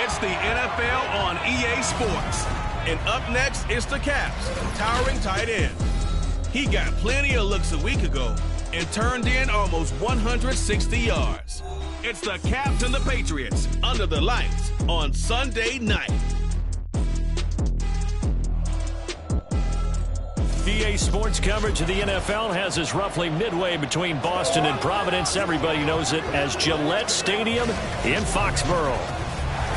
It's the NFL on EA Sports. And up next is the Caps' towering tight end. He got plenty of looks a week ago and turned in almost 160 yards. It's the Caps and the Patriots under the lights on Sunday night. EA Sports coverage of the NFL has us roughly midway between Boston and Providence. Everybody knows it as Gillette Stadium in Foxborough.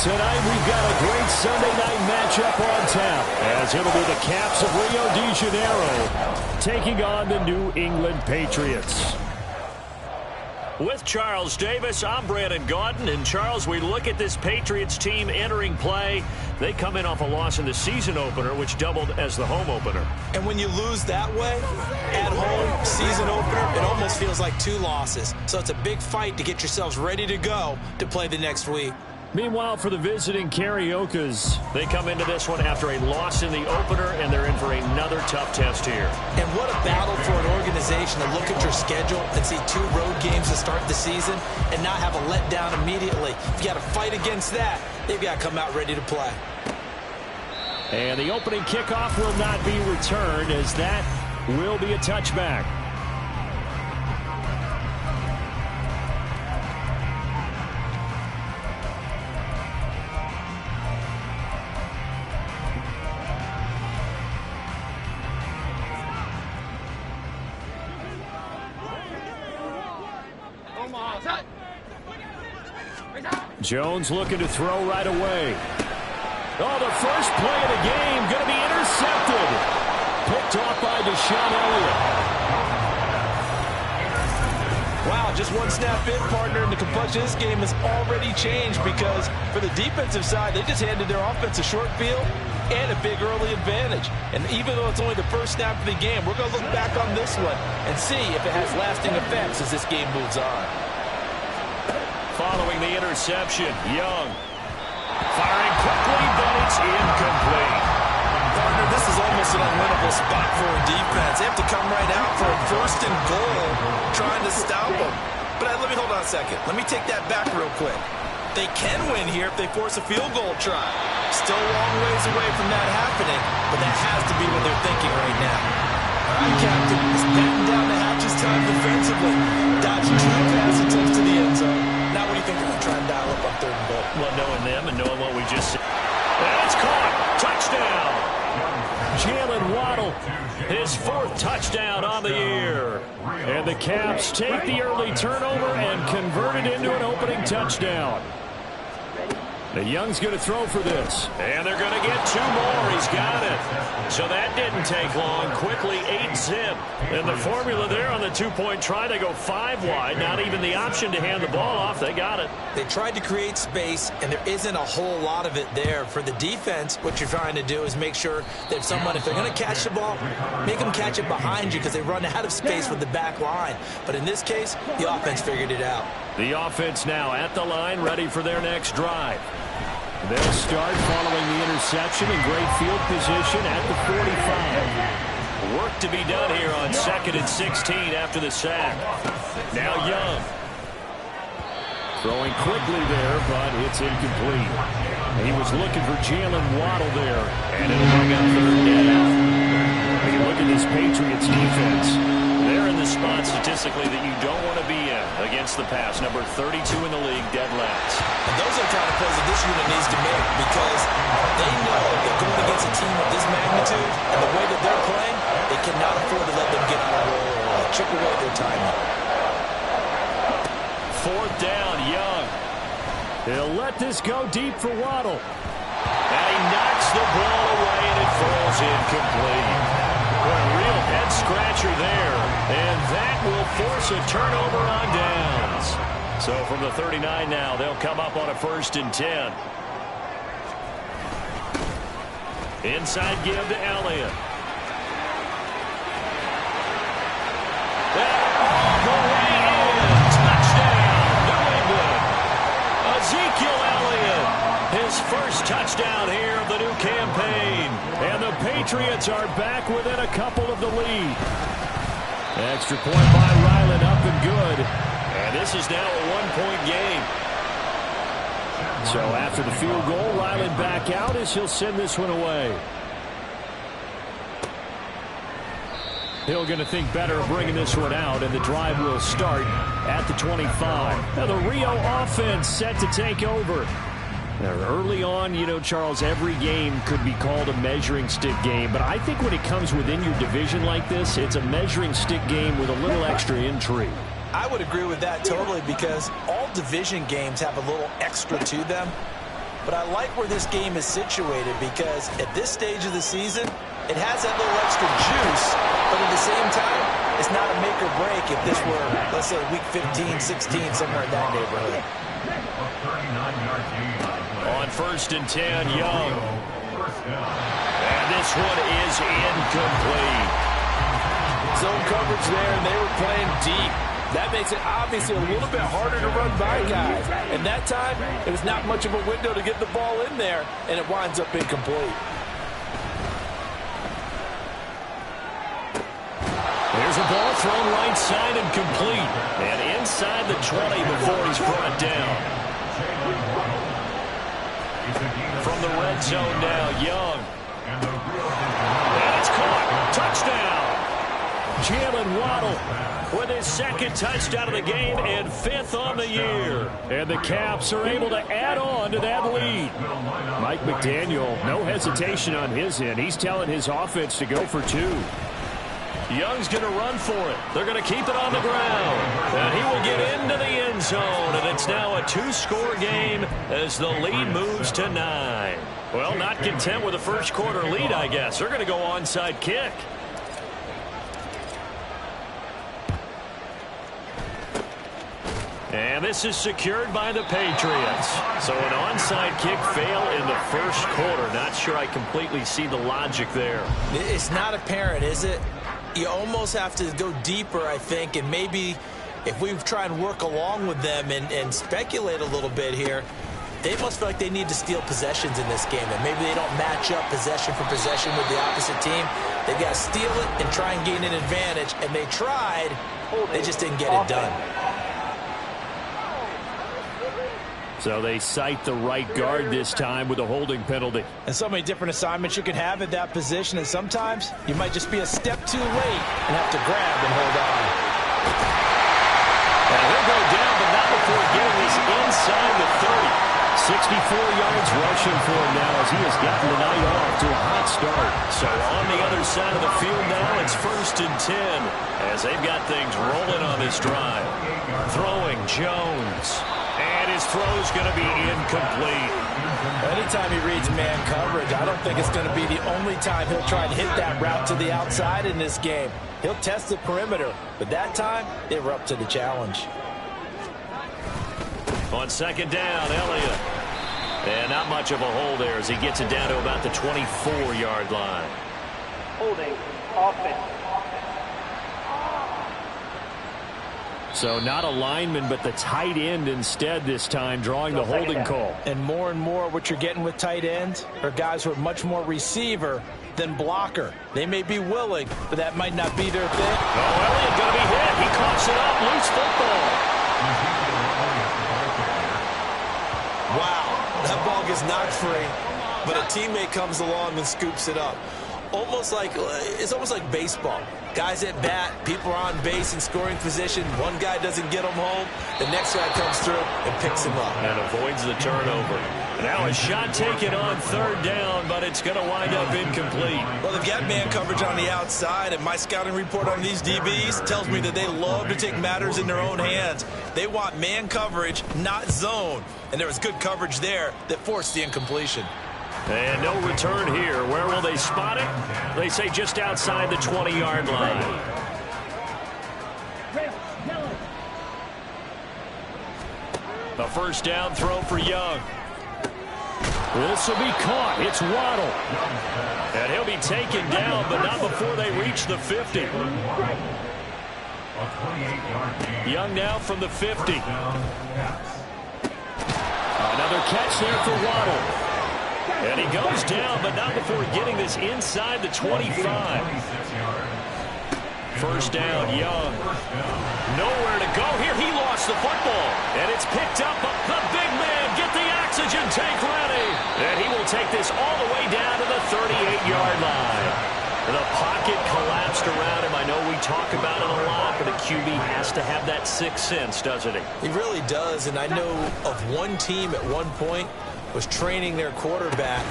Tonight we've got a great Sunday night matchup on tap, as it'll be the Caps of Rio de Janeiro taking on the New England Patriots. With Charles Davis, I'm Brandon Gaudin. And Charles, we look at this Patriots team entering play. They come in off a loss in the season opener, which doubled as the home opener. And when you lose that way, at home, season opener, it almost feels like two losses. So it's a big fight to get yourselves ready to go to play the next week. Meanwhile, for the visiting Cariocas, they come into this one after a loss in the opener, and they're in for another tough test here. And what a battle for an organization to look at your schedule and see 2 road games to start the season and not have a letdown immediately. If you got to fight against that, they've got to come out ready to play. And the opening kickoff will not be returned, as that will be a touchback. Jones looking to throw right away. Oh, the first play of the game going to be intercepted. Picked off by Deshaun Elliott. Wow, just one snap in, partner, and the complexion of this game has already changed, because for the defensive side, they just handed their offense a short field and a big early advantage. And even though it's only the first snap of the game, we're going to look back on this one and see if it has lasting effects as this game moves on. Following the interception, Young firing quickly, but it's incomplete. Partner, this is almost an unwinnable spot for a defense. They have to come right out for a 1st and goal, trying to stop them. But let me hold on a second. Let me take that back real quick. They can win here if they force a field goal try. Still a long ways away from that happening, but that has to be what they're thinking right now. All right, Captain, is batting down the hatches time defensively. Dodging 2 pass attempts to the end zone. Now what do you think they're going to try and dial up on 3rd and goal? Well, knowing them and knowing what we just said. And it's caught. Touchdown. Jalen Waddle, his 4th touchdown on the year. And the Caps take the early turnover and convert it into an opening touchdown. The Young's going to throw for this. And they're going to get 2 more. He's got it. So that didn't take long. Quickly 8-zip. And the formula there on the 2-point try, they go 5 wide. Not even the option to hand the ball off. They got it. They tried to create space, and there isn't a whole lot of it there. For the defense, what you're trying to do is make sure that if they're going to catch the ball, make them catch it behind you, because they run out of space with the back line. But in this case, the offense figured it out. The offense now at the line, ready for their next drive. They'll start following the interception in great field position at the 45. Work to be done here on 2nd and 16 after the sack. Now Young. Throwing quickly there, but it's incomplete. He was looking for Jalen Waddle there, and it'll bring up 3rd down. When you look at this Patriots defense, they're in the spot statistically that you don't want to be in against the pass. Number 32 in the league, dead last. And those are the kind of plays that this unit needs to make, because they know that going against a team of this magnitude and the way that they're playing, they cannot afford to let them get on a roll or chip away their timing. 4th down, Young. He'll let this go deep for Waddle. And he knocks the ball away, and it falls incomplete. Boy, a real head-scratcher there. And that will force a turnover on downs. So from the 39 now, they'll come up on a 1st and 10. Inside give to Elliott. All the way in. Touchdown, New England. Ezekiel Elliott, his 1st touchdown here of the new campaign. And the Patriots are back within a couple of the lead. Extra point by Ryland, up and good. And this is now a 1-point game. So after the field goal, Ryland back out as he'll send this one away. Hill going to think better of bringing this one out, and the drive will start at the 25. Now the Rio offense set to take over. Now early on, you know, Charles, every game could be called a measuring stick game, but I think when it comes within your division like this, it's a measuring stick game with a little extra intrigue. I would agree with that totally, because all division games have a little extra to them. But I like where this game is situated, because at this stage of the season, it has that little extra juice, but at the same time, it's not a make or break if this were, let's say, week 15, 16, somewhere in that neighborhood. On 1st and 10, Young. And this one is incomplete. Zone coverage there, and they were playing deep. That makes it obviously a little bit harder to run by guys. And that time, it was not much of a window to get the ball in there, and it winds up incomplete. There's a ball thrown right side and complete. And inside the 20 before he's brought down. From the red zone now, Young. And it's caught. Touchdown. Jalen Waddle with his 2nd touchdown of the game and 5th on the year. And the Caps are able to add on to that lead. Mike McDaniel, no hesitation on his end. He's telling his offense to go for 2. Young's going to run for it. They're going to keep it on the ground. And he will get into the end zone. And it's now a 2-score game as the lead moves to 9. Well, not content with a first quarter lead, I guess. They're going to go onside kick. And this is secured by the Patriots. So an onside kick fail in the first quarter. Not sure I completely see the logic there. It's not apparent, is it? You almost have to go deeper, I think, and maybe if we try and work along with them and speculate a little bit here, they must feel like they need to steal possessions in this game, and maybe they don't match up possession for possession with the opposite team. They've got to steal it and try and gain an advantage, and they tried. They just didn't get it done. So they cite the right guard this time with a holding penalty. And so many different assignments you can have at that position, and sometimes you might just be a step too late and have to grab and hold on. And he'll go down, but not before getting this inside the 30. 64 yards rushing for him now as he has gotten the night off to a hot start. So on the other side of the field now, it's 1st and 10 as they've got things rolling on this drive. Throwing Jones. And his throw's going to be incomplete. Anytime he reads man coverage, I don't think it's going to be the only time he'll try and hit that route to the outside in this game. He'll test the perimeter, but that time, they were up to the challenge. On 2nd down, Elliott. And not much of a hole there as he gets it down to about the 24-yard line. Holding, offense. So not a lineman, but the tight end instead this time, drawing the holding call. And more what you're getting with tight ends are guys who are much more receiver than blocker. They may be willing, but that might not be their thing. Oh, Elliott going to be hit. He coughs it up. Loose football. Wow, that ball gets knocked free, but a teammate comes along and scoops it up. It's almost like baseball. Guys at bat, people are on base in scoring position. One guy doesn't get them home. The next guy comes through and picks him up. And avoids the turnover. Now a shot taken on 3rd down, but it's going to wind up incomplete. Well, they've got man coverage on the outside, and my scouting report on these DBs tells me that they love to take matters in their own hands. They want man coverage, not zone. And there was good coverage there that forced the incompletion. And no return here. Where will they spot it? They say just outside the 20-yard line. A 1st down throw for Young. This will be caught. It's Waddle. And he'll be taken down, but not before they reach the 50. Young now from the 50. Another catch there for Waddle. And he goes down, but not before getting this inside the 25. 1st down, Young. Nowhere to go here. He lost the football. And it's picked up. The big man. Get the oxygen. Agent Tank ready. And he will take this all the way down to the 38-yard line. The pocket collapsed around him. I know we talk about it a lot, but a QB has to have that sixth sense, doesn't he? He really does, and I know of one team at one point was training their quarterback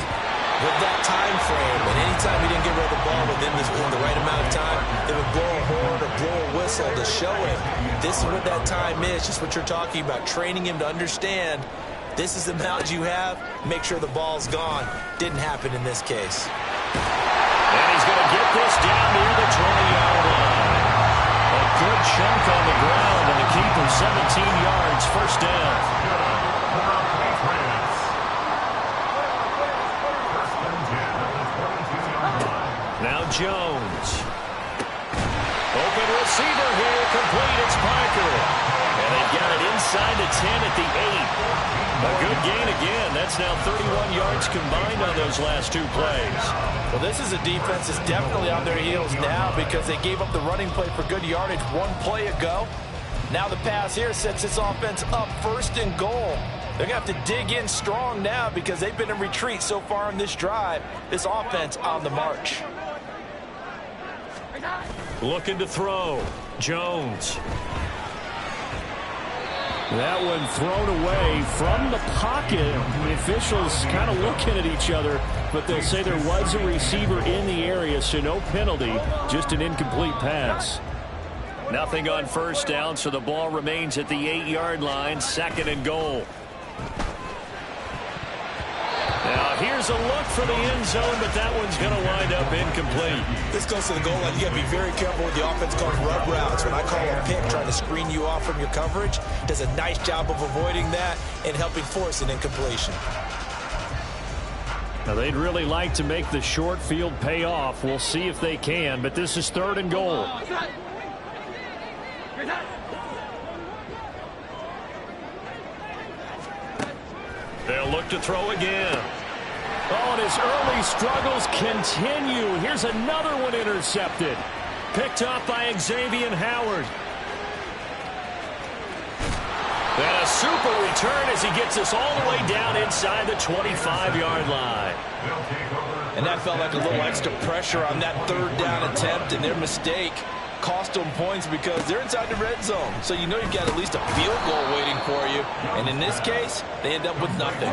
with that time frame, and anytime he didn't get rid of the ball within the right amount of time, they would blow a horn or blow a whistle to show him this is what that time is, just what you're talking about, training him to understand this is the amount you have, make sure the ball's gone. Didn't happen in this case. And he's going to get this down near the 20-yard line. A good chunk on the ground, and the keeper 17 yards, first down. Now Jones. Open receiver here, complete, it's Parker. And they've got it inside the 10 at the 8. A good gain again. That's now 31 yards combined on those last two plays. Well, this is a defense that's definitely on their heels now because they gave up the running play for good yardage one play ago. Now the pass here sets this offense up first and goal. They're going to have to dig in strong now because they've been in retreat so far on this drive. This offense on the march. Looking to throw. Jones. That one thrown away from the pocket. The officials kind of looking at each other, but they'll say there was a receiver in the area, so no penalty, just an incomplete pass. Nothing on first down, so the ball remains at the 8-yard line, second and goal. Now here's a look for the end zone, but that one's going to wind up incomplete. This goes to the goal line. You got to be very careful with the offense called rub routes. When I call a pick, trying to screen you off from your coverage, does a nice job of avoiding that and helping force an incompletion. Now they'd really like to make the short field pay off. We'll see if they can, but this is third and goal. They'll look to throw again. Oh, and his early struggles continue. Here's another one intercepted. Picked up by Xavier Howard. And a super return as he gets us all the way down inside the 25-yard line. And that felt like a little extra pressure on that third down attempt, and their mistake cost them points because they're inside the red zone. So you know you've got at least a field goal waiting for you. And in this case, they end up with nothing.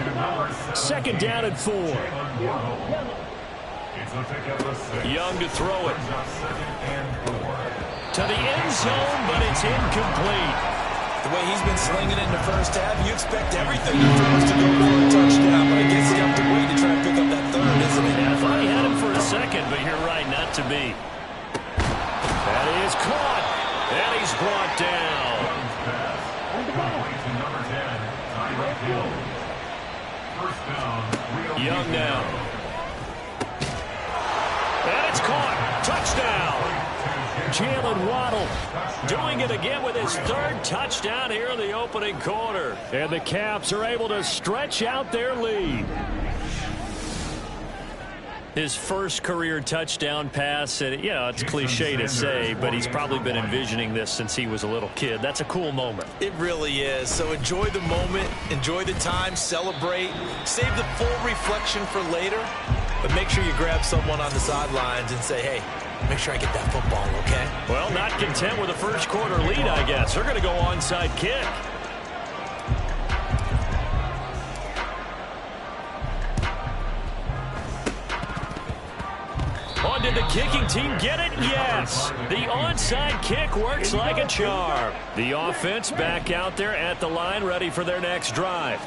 Second down and 4. Young to throw it. To the end zone, but it's incomplete. The way he's been slinging it in the first half, you expect everything he throws to go for a touchdown. But I guess you have to wait to try and pick up that third, isn't it? Yeah, I thought he had him for a second, but you're right, not to be. That is caught, and he's brought down. Young now. And it's caught. Touchdown. Jalen Waddle doing it again with his third touchdown here in the opening quarter. And the Caps are able to stretch out their lead. His first career touchdown pass, and you know, it's cliche to say, but he's probably been envisioning this since he was a little kid. That's a cool moment. It really is. So enjoy the moment, enjoy the time, celebrate, save the full reflection for later, but make sure you grab someone on the sidelines and say, hey, make sure I get that football, okay? Well, not content with a first quarter lead, I guess. They're going to go onside kick. On did the kicking team get it? Yes. The onside kick works like a charm. The offense back out there at the line, ready for their next drive.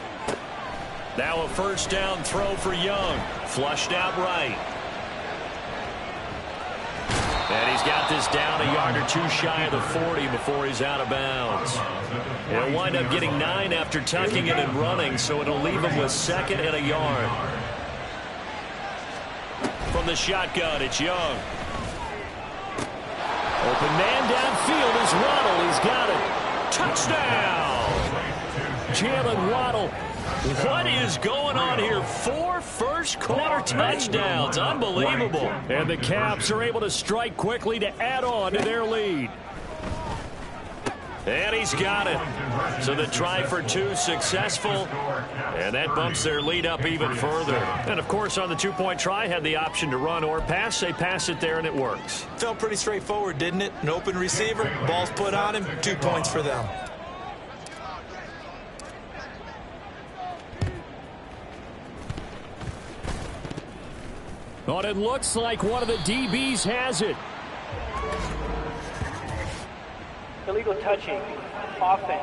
Now a first down throw for Young. Flushed out right. And he's got this down a yard or two shy of the 40 before he's out of bounds. He'll wind up getting 9 after tucking it and running, so it'll leave him with second and a yard. From the shotgun, it's Young. Open man downfield is Waddle. He's got it. Touchdown! Jalen Waddle. What is going on here? 4 first-quarter touchdowns. Unbelievable. And the Caps are able to strike quickly to add on to their lead. And he's got it. So the try for two successful. And that bumps their lead up even further. And, of course, on the two-point try, had the option to run or pass. They pass it there, and it works. Felt pretty straightforward, didn't it? An open receiver, ball's put on him, 2 points for them. But it looks like one of the DBs has it. Illegal touching. Offense.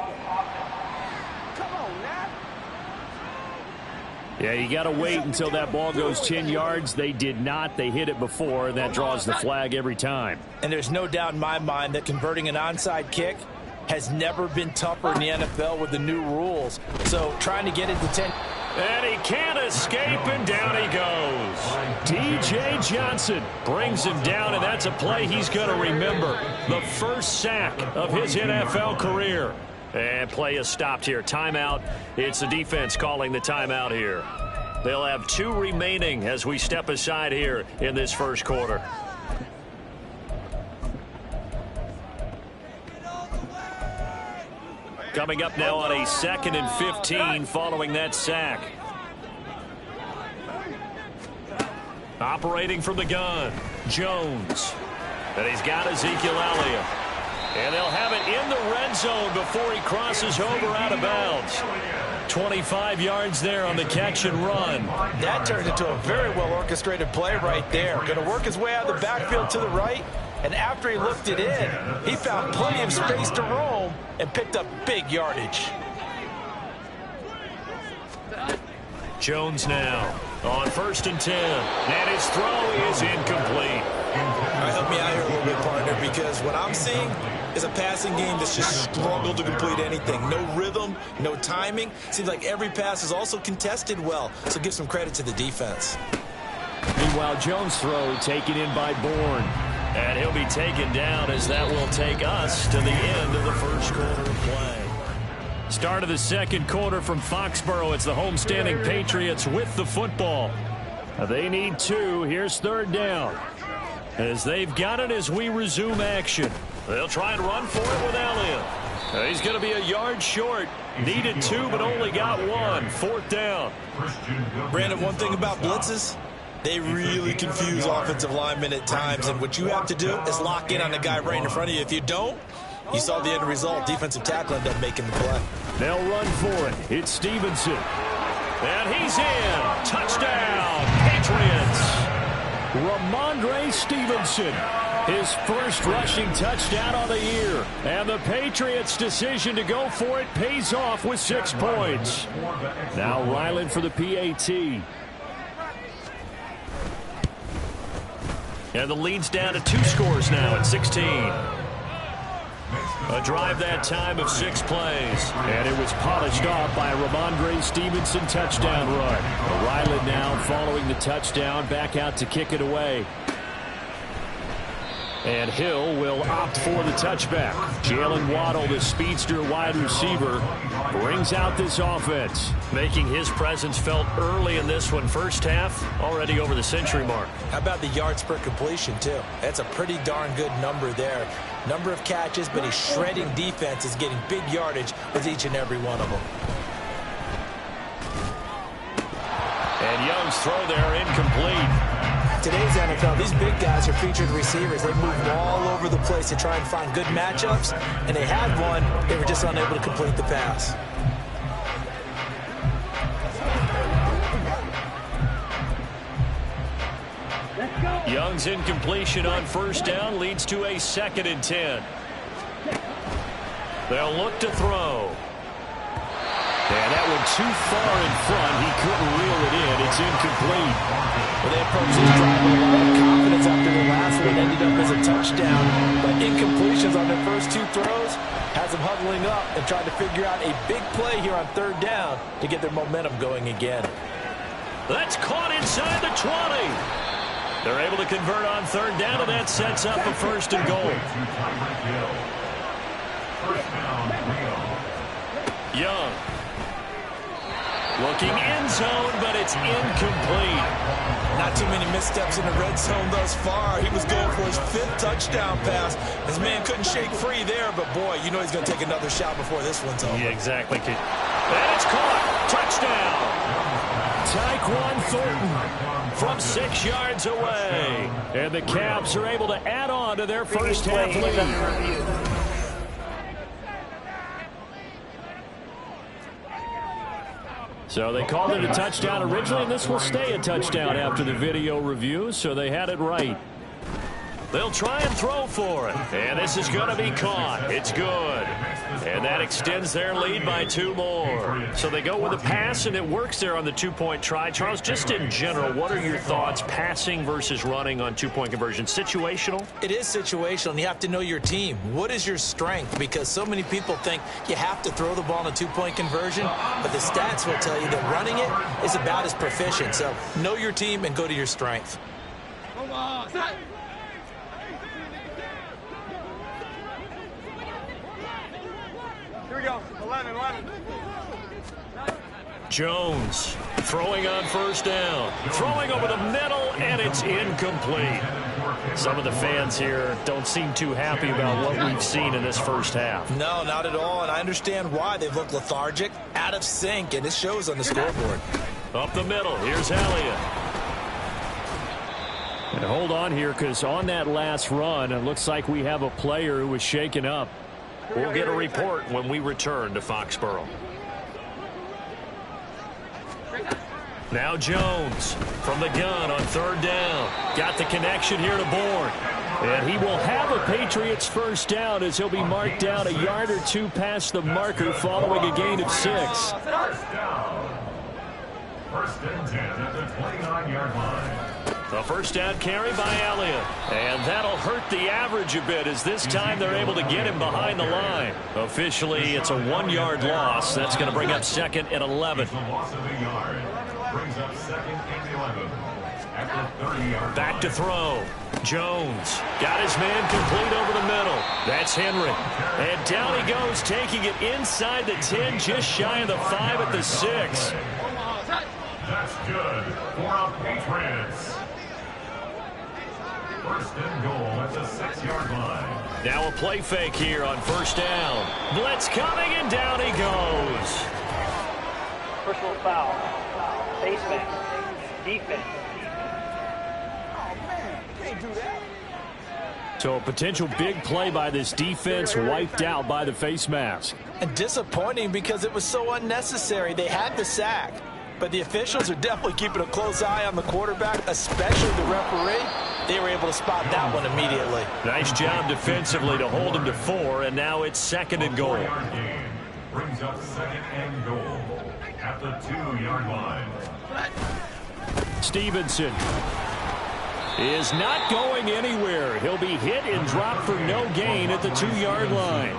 Yeah, you got to wait until that ball goes 10 yards. They did not. They hit it before, and that draws the flag every time. And there's no doubt in my mind that converting an onside kick has never been tougher in the NFL with the new rules. So trying to get it to 10. And he can't escape, and down he goes. D.J. Johnson brings him down, and that's a play he's going to remember. The first sack of his NFL career. And play is stopped here. Timeout. It's the defense calling the timeout here. They'll have 2 remaining as we step aside here in this first quarter. Coming up now on a 2nd and 15 following that sack. Operating from the gun, Jones. And he's got Ezekiel Elliott. And they'll have it in the red zone before he crosses over out of bounds. 25 yards there on the catch and run. That turned into a very well-orchestrated play right there. Going to work his way out of the backfield to the right. And after he looked it in, he found plenty of space to roam and picked up big yardage. Jones now on 1st and 10. And his throw is incomplete. All right, help me out here a little bit, partner, because what I'm seeing is a passing game that's just struggled to complete anything. No rhythm, no timing. Seems like every pass is also contested well, so give some credit to the defense. Meanwhile, Jones' throw taken in by Bourne. And he'll be taken down as that will take us to the end of the first quarter of play. Start of the second quarter from Foxborough. It's the homestanding Patriots with the football. They need 2. Here's 3rd down. As they've got it as we resume action. They'll try and run for it with Elliott. He's going to be a yard short. Needed 2, but only got 1. 4th down. Brandon, one thing about blitzes, they really confuse offensive linemen at times, and what you have to do is lock in on the guy right in front of you. If you don't, you saw the end result. Defensive tackle ended up making the play. They'll run for it. It's Stevenson. And he's in. Touchdown, Patriots. Ramondre Stevenson, his first rushing touchdown on the year. And the Patriots' decision to go for it pays off with 6 points. Now Ryland for the PAT. And the lead's down to 2 scores now at 16. A drive that time of 6 plays. And it was polished off by a Ramondre Stevenson touchdown run. Ryland now following the touchdown, back out to kick it away. And Hill will opt for the touchback. Jalen Waddle, the speedster wide receiver, brings out this offense, making his presence felt early in this one. First half, already over the century mark. How about the yards per completion, too? That's a pretty darn good number there. Number of catches, but he's shredding defenses, getting big yardage with each and every one of them. And Young's throw there incomplete. Today's NFL, these big guys are featured receivers. They move all over the place to try and find good matchups, and they had one. They were just unable to complete the pass. Young's incompletion on first down leads to a 2nd and 10. They'll look to throw. And that one too far in front. He couldn't reel it in. It's incomplete. Well, they approached this drive with a lot of confidence after the last one ended up as a touchdown. But incompletions on their first 2 throws has them huddling up and trying to figure out a big play here on 3rd down to get their momentum going again. That's caught inside the 20. They're able to convert on 3rd down, and that sets up a 1st and goal. Young. Looking end zone, but it's incomplete. Not too many missteps in the red zone thus far. He was going for his 5th touchdown pass. His man couldn't shake free there, but boy, you know he's going to take another shot before this one's over. Yeah, exactly. And it's caught. Touchdown. Tyquan Thornton from 6 yards away. And the Cavs are able to add on to their first half lead. So they called it a touchdown originally, and this will stay a touchdown after the video review, so they had it right. They'll try and throw for it, and this is going to be caught. It's good. And that extends their lead by 2 more. So they go with a pass, and it works there on the 2-point try. Charles, just in general, what are your thoughts, passing versus running on 2-point conversion? Situational? It is situational, and you have to know your team. What is your strength? Because so many people think you have to throw the ball in a 2-point conversion, but the stats will tell you that running it is about as proficient. So know your team and go to your strength. Here we go. 11. Jones throwing on first down. Throwing over the middle, and it's incomplete. Some of the fans here don't seem too happy about what we've seen in this first half. No, not at all, and I understand why. They've looked lethargic, out of sync, and it shows on the scoreboard. Up the middle, here's Elliott. And hold on here, because on that last run, it looks like we have a player who was shaken up. We'll get a report when we return to Foxborough. Now Jones from the gun on 3rd down. Got the connection here to Bourne. And he will have a Patriots first down as he'll be marked down a yard or 2 past the marker following a gain of 6. First down. 1st and 10 at the 29-yard line. A first down carry by Elliott. And that'll hurt the average a bit as this time they're able to get him behind the line. Officially, it's a 1-yard loss. That's going to bring up 2nd and 11. Loss of a yard. Brings up 2nd and 11. At the 30-yard back to throw. Jones got his man complete over the middle. That's Henry. And down he goes, taking it inside the 10, just shy of the 5 at the 6. That's good for our Patriots. 1st and goal at the 6-yard line. Now a play fake here on first down. Blitz coming, and down he goes. Personal foul. Face mask. Defense. Oh, man. Can't do that. So a potential big play by this defense wiped out by the face mask. And disappointing because it was so unnecessary. They had the sack. But the officials are definitely keeping a close eye on the quarterback, especially the referee. They were able to spot that one immediately. Nice job defensively to hold him to 4, and now it's 2nd and goal. Brings up 2nd and goal at the 2-yard line. Stevenson is not going anywhere. He'll be hit and dropped for no gain at the 2-yard line.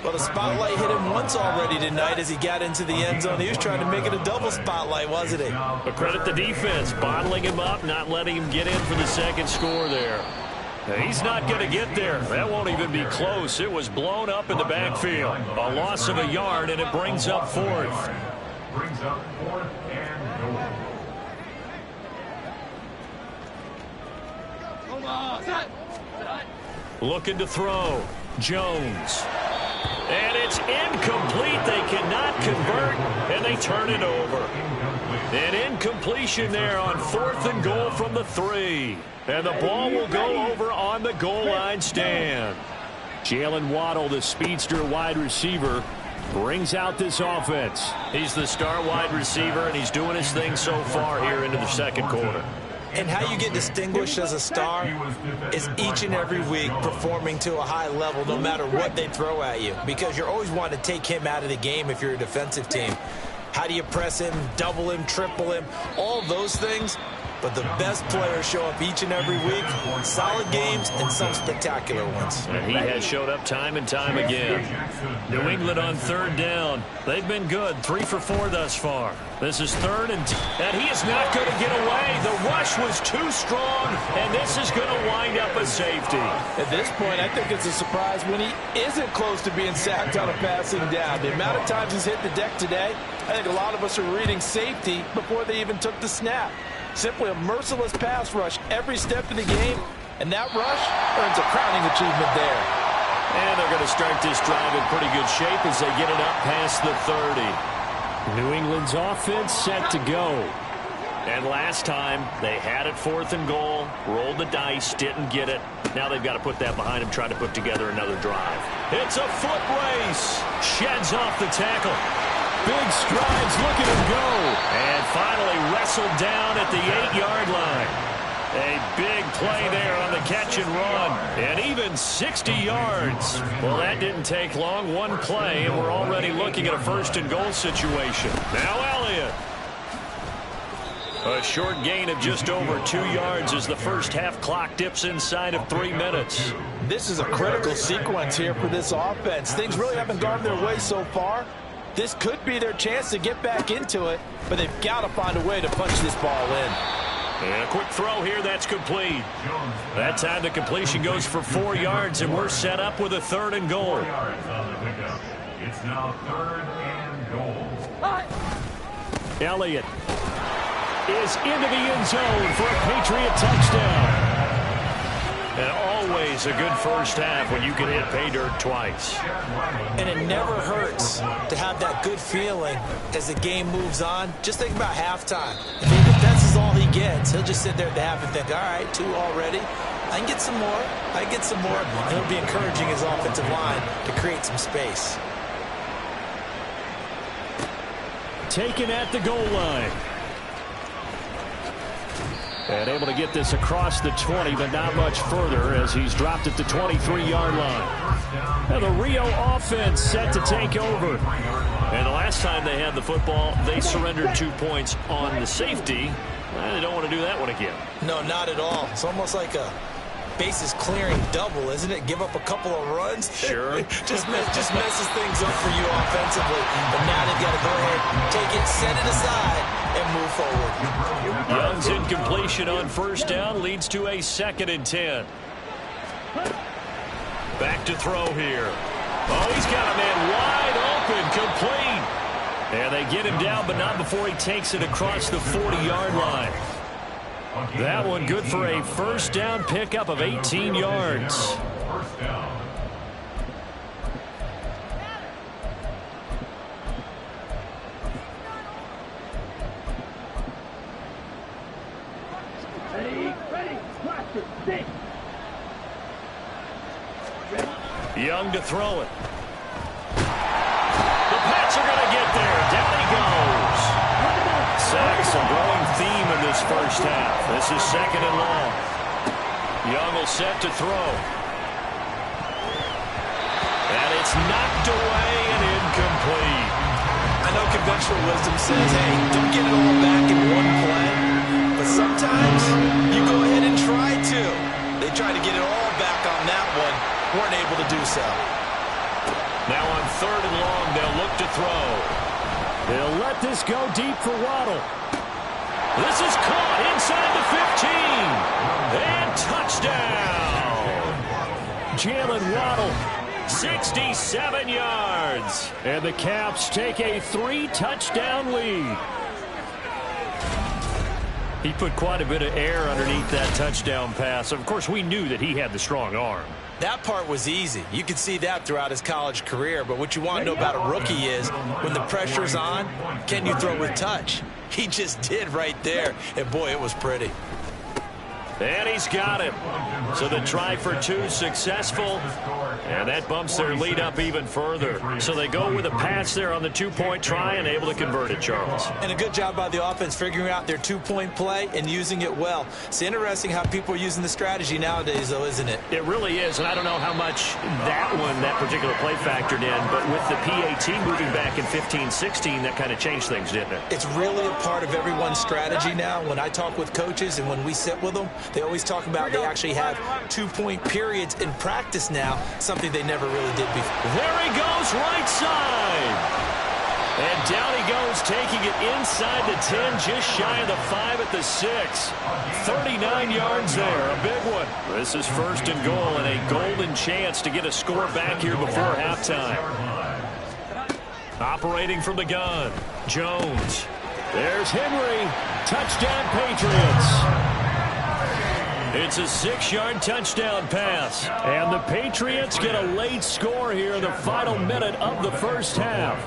Well, the spotlight hit him once already tonight as he got into the end zone. He was trying to make it a double spotlight, wasn't he? But credit the defense, bottling him up, not letting him get in for the 2nd score there. Now, he's not going to get there. That won't even be close. It was blown up in the backfield. A loss of a yard, and it brings up 4th. Brings up 4th and goal. Looking to throw. Jones. And it's incomplete. They cannot convert, and they turn it over. An incompletion there on 4th and goal from the 3. And the ball will go over on the goal line stand. Jalen Waddle, the speedster wide receiver, brings out this offense. He's the star wide receiver, and he's doing his thing so far here into the 2nd quarter. And how you get distinguished as a star is each and every week performing to a high level no matter what they throw at you, because you're always wanting to take him out of the game if you're a defensive team. How do you press him, double him, triple him? All those things But the best players show up each and every week. Solid games and some spectacular ones. And he has showed up time and time again. New England on third down. They've been good. 3 for 4 thus far. This is third and he is not going to get away. The rush was too strong, and this is going to wind up a safety. At this point, I think it's a surprise when he isn't close to being sacked on a passing down. The amount of times he's hit the deck today, I think a lot of us are reading safety before they even took the snap. Simply a merciless pass rush every step of the game, and that rush earns a crowning achievement there. And they're going to start this drive in pretty good shape as they get it up past the 30. New England's offense set to go. And last time, they had it 4th and goal, rolled the dice, didn't get it. Now they've got to put that behind them, try to put together another drive. It's a foot race. Sheds off the tackle. Big strides, look at him go. And finally wrestled down at the 8-yard line. A big play there on the catch and run. And even 60 yards. Well, that didn't take long. One play, and we're already looking at a 1st and goal situation. Now Elliott. A short gain of just over 2 yards as the first half clock dips inside of 3 minutes. This is a critical sequence here for this offense. Things really haven't gone their way so far. This could be their chance to get back into it, but they've got to find a way to punch this ball in. And a quick throw here, that's complete. That time the completion goes for 4 yards, and we're set up with a 3rd and goal. It's now 3rd and goal. Elliott is into the end zone for a Patriot touchdown. And always a good first half when you can hit pay dirt twice. And it never hurts to have that good feeling as the game moves on. Just think about halftime. If that's all he gets, he'll just sit there at the half and think, all right, 2 already. I can get some more. I can get some more. And he'll be encouraging his offensive line to create some space. Taken at the goal line. And able to get this across the 20, but not much further as he's dropped at the 23-yard line. Now the Rio offense set to take over. And the last time they had the football, they surrendered 2 points on the safety. They don't want to do that one again. No, not at all. It's almost like a bases clearing double, isn't it? Give up a couple of runs. Sure. just messes things up for you offensively. But now they've got to go ahead, take it, set it aside, and move forward. Young's incompletion on 1st down leads to a 2nd and 10. Back to throw here. Oh, he's got a man wide open, complete. And they get him down, but not before he takes it across the 40-yard line. That one good for a 1st down pickup of 18 yards. 1st down. Young to throw it. The Pats are going to get there. Down he goes. Sacks a growing theme in this first half. This is 2nd and long. Young will set to throw. And it's knocked away and incomplete. I know conventional wisdom says, hey, don't get it all back in one play. But sometimes you go ahead and try to. They tried to get it all back on that one. Weren't able to do so. Now on 3rd and long, they'll look to throw. They'll let this go deep for Waddle. This is caught inside the 15. And touchdown. Jalen Waddle, 67 yards. And the Caps take a 3-touchdown lead. He put quite a bit of air underneath that touchdown pass. Of course, we knew that he had the strong arm. That part was easy. You could see that throughout his college career. But what you want to know about a rookie is when the pressure's on, can you throw with touch? He just did right there. And, boy, it was pretty. And he's got it. So the try for two successful. And that bumps their lead up even further. So they go with a pass there on the two-point try and able to convert it, Charles. And a good job by the offense figuring out their two-point play and using it well. It's interesting how people are using the strategy nowadays, though, isn't it? It really is, and I don't know how much that particular play factored in, but with the PAT moving back in 15-16, that kind of changed things, didn't it? It's really a part of everyone's strategy now. When I talk with coaches and when we sit with them, they always talk about they actually have two-point periods in practice now, something they never really did before. There he goes, right side. And down he goes, taking it inside the 10, just shy of the 5 at the 6. 39 yards there, a big one. This is first and goal and a golden chance to get a score back here before halftime. Operating from the gun, Jones. There's Henry. Touchdown, Patriots. It's a 6-yard touchdown pass. And the Patriots get a late score here in the final minute of the first half.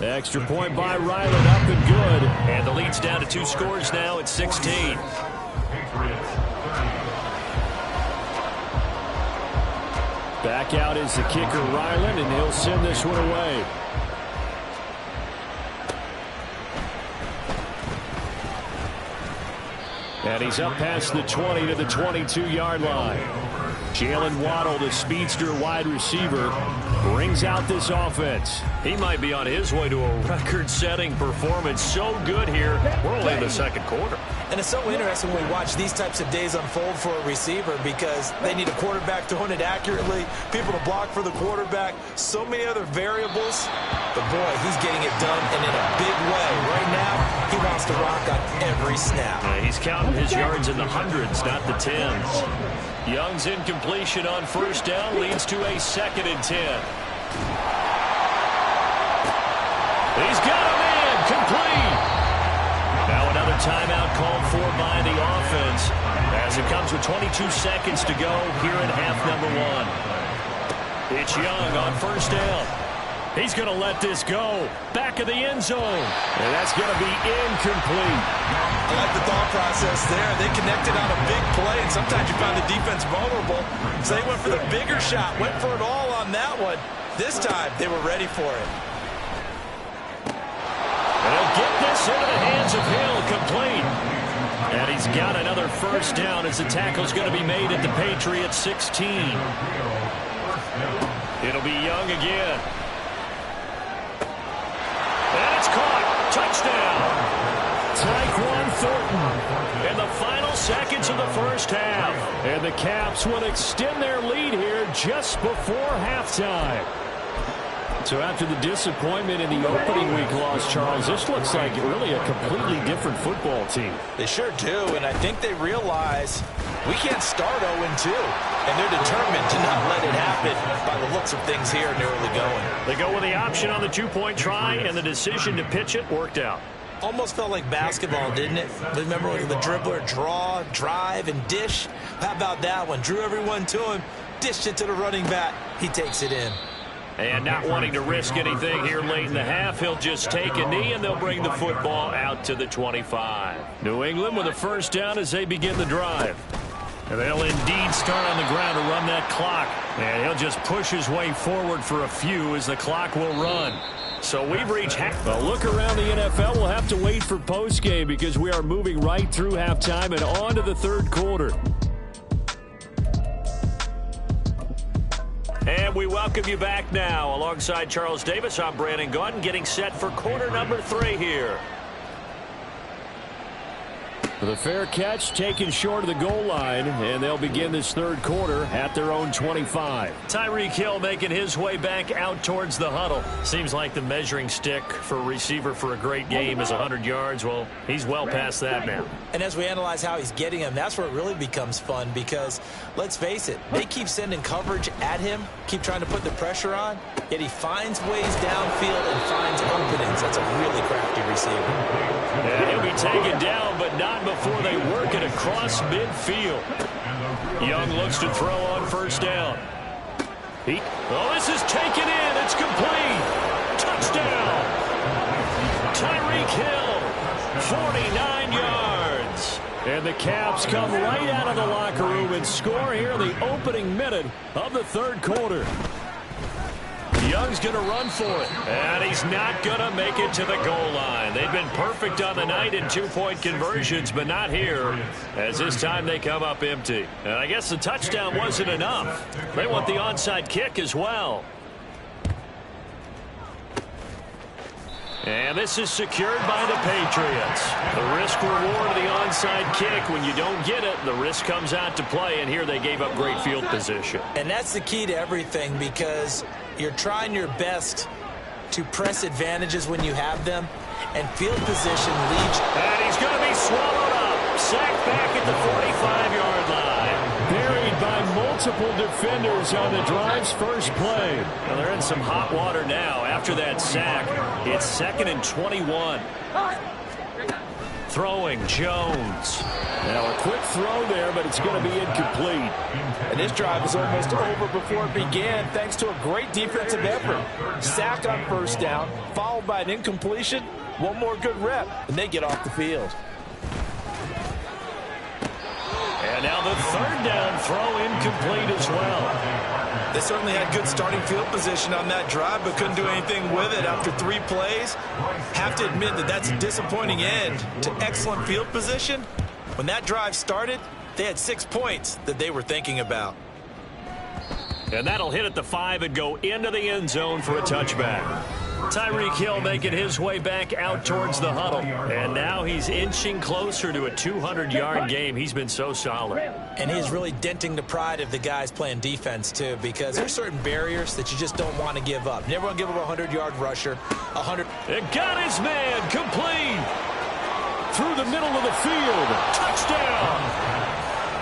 Extra point by Ryland, up and good. And the lead's down to 2 scores now at 16. Back out is the kicker, Ryland, and he'll send this one away. And he's up past the 20 to the 22-yard line. Jalen Waddle, the speedster wide receiver, brings out this offense. He might be on his way to a record-setting performance. So good here. We're only in the second quarter. And it's so interesting when we watch these types of days unfold for a receiver because they need a quarterback throwing it accurately, people to block for the quarterback, so many other variables. But, boy, he's getting it done and in a big way. Right now, he wants to rock on every snap. He's counting his yards in the hundreds, not the tens. Young's incompletion on first down leads to a 2nd and 10. He's got a man complete. Now another timeout called for by the offense as it comes with 22 seconds to go here in half number 1. It's Young on first down. He's going to let this go. Back of the end zone. And that's going to be incomplete. I like the thought process there. They connected on a big play, and sometimes you find the defense vulnerable. So they went for the bigger shot, went for it all on that one. This time, they were ready for it. And he'll get this into the hands of Hill, complete. And he's got another first down as the tackle's going to be made at the Patriots 16. It'll be Young again. And it's caught. Touchdown. Tyquan Thornton in the final seconds of the first half. And the Caps will extend their lead here just before halftime. So after the disappointment in the opening week loss, Charles, this looks like really a completely different football team. They sure do, and I think they realize we can't start 0-2, and they're determined to not let it happen by the looks of things here in the early going. They go with the option on the two-point try, and the decision to pitch it worked out. Almost felt like basketball, didn't it? Remember the dribbler draw, drive, and dish? How about that one? Drew everyone to him, dished it to the running back. He takes it in. And not wanting to risk anything here late in the half, he'll just take a knee, and they'll bring the football out to the 25. New England with a first down as they begin the drive. And they'll indeed start on the ground to run that clock. And he'll just push his way forward for a few as the clock will run. So we've reached half. A look around the NFL. We'll have to wait for postgame because we are moving right through halftime and on to the third quarter. And we welcome you back now. Alongside Charles Davis, I'm Brandon Gaudin, getting set for quarter number 3 here. The fair catch taken short of the goal line, and they'll begin this third quarter at their own 25. Tyreek Hill making his way back out towards the huddle. Seems like the measuring stick for a receiver for a great game is 100 yards. Well, he's well past that now. And as we analyze how he's getting him, that's where it really becomes fun because, let's face it, they keep sending coverage at him, keep trying to put the pressure on, yet he finds ways downfield and finds openings. That's a really crafty receiver. And he'll be taken down, but not before they work it across midfield. Young looks to throw on first down. This is taken in. It's complete. Touchdown. Tyreek Hill. 49 yards. And the Caps come right out of the locker room and score here in the opening minute of the third quarter. Young's going to run for it, and he's not going to make it to the goal line. They've been perfect on the night in two-point conversions, but not here, as this time they come up empty. And I guess the touchdown wasn't enough. They want the onside kick as well. And this is secured by the Patriots. The risk-reward of the onside kick, when you don't get it, the risk comes out to play, and here they gave up great field position. And that's the key to everything, because you're trying your best to press advantages when you have them, and field position leads. And he's going to be swallowed up. Sacked back at the 45-yard line. Buried by multiple defenders on the drive's first play. Well, they're in some hot water now after that sack. It's 2nd and 21. Throwing Jones. Now a quick throw there, but it's going to be incomplete. And this drive is almost over before it began, thanks to a great defensive effort. Sack on first down, followed by an incompletion. One more good rep, and they get off the field. And now the third down throw incomplete as well. They certainly had good starting field position on that drive, but couldn't do anything with it after 3 plays. Have to admit that that's a disappointing end to excellent field position. When that drive started, they had 6 points that they were thinking about. And that'll hit at the 5 and go into the end zone for a touchback. Tyreek Hill making his way back out towards the huddle. And now he's inching closer to a 200-yard game. He's been so solid. And he's really denting the pride of the guys playing defense, too, because there's certain barriers that you just don't want to give up. Never want to give up a 100-yard rusher. It got his man complete. Through the middle of the field. Touchdown.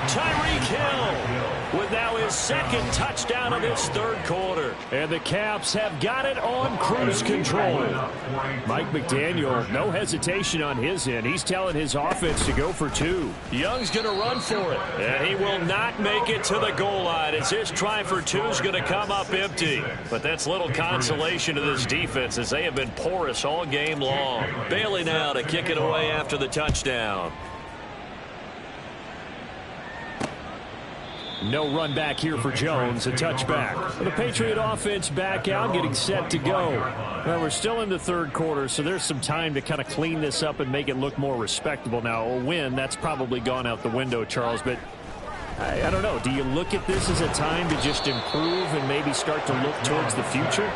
Tyreek Hill with now his 2nd touchdown of this third quarter. And the Caps have got it on cruise control. Mike McDaniel, no hesitation on his end. He's telling his offense to go for 2. Young's going to run for it. And he will not make it to the goal line as his try for 2 is going to come up empty. But that's little consolation to this defense as they have been porous all game long. Bailey now to kick it away after the touchdown. No run back here for Jones, a touchback. The Patriot offense back out, getting set to go. Well, we're still in the third quarter, so there's some time to kind of clean this up and make it look more respectable. Now, a win, that's probably gone out the window, Charles, but I don't know. Do you look at this as a time to just improve and maybe start to look towards the future?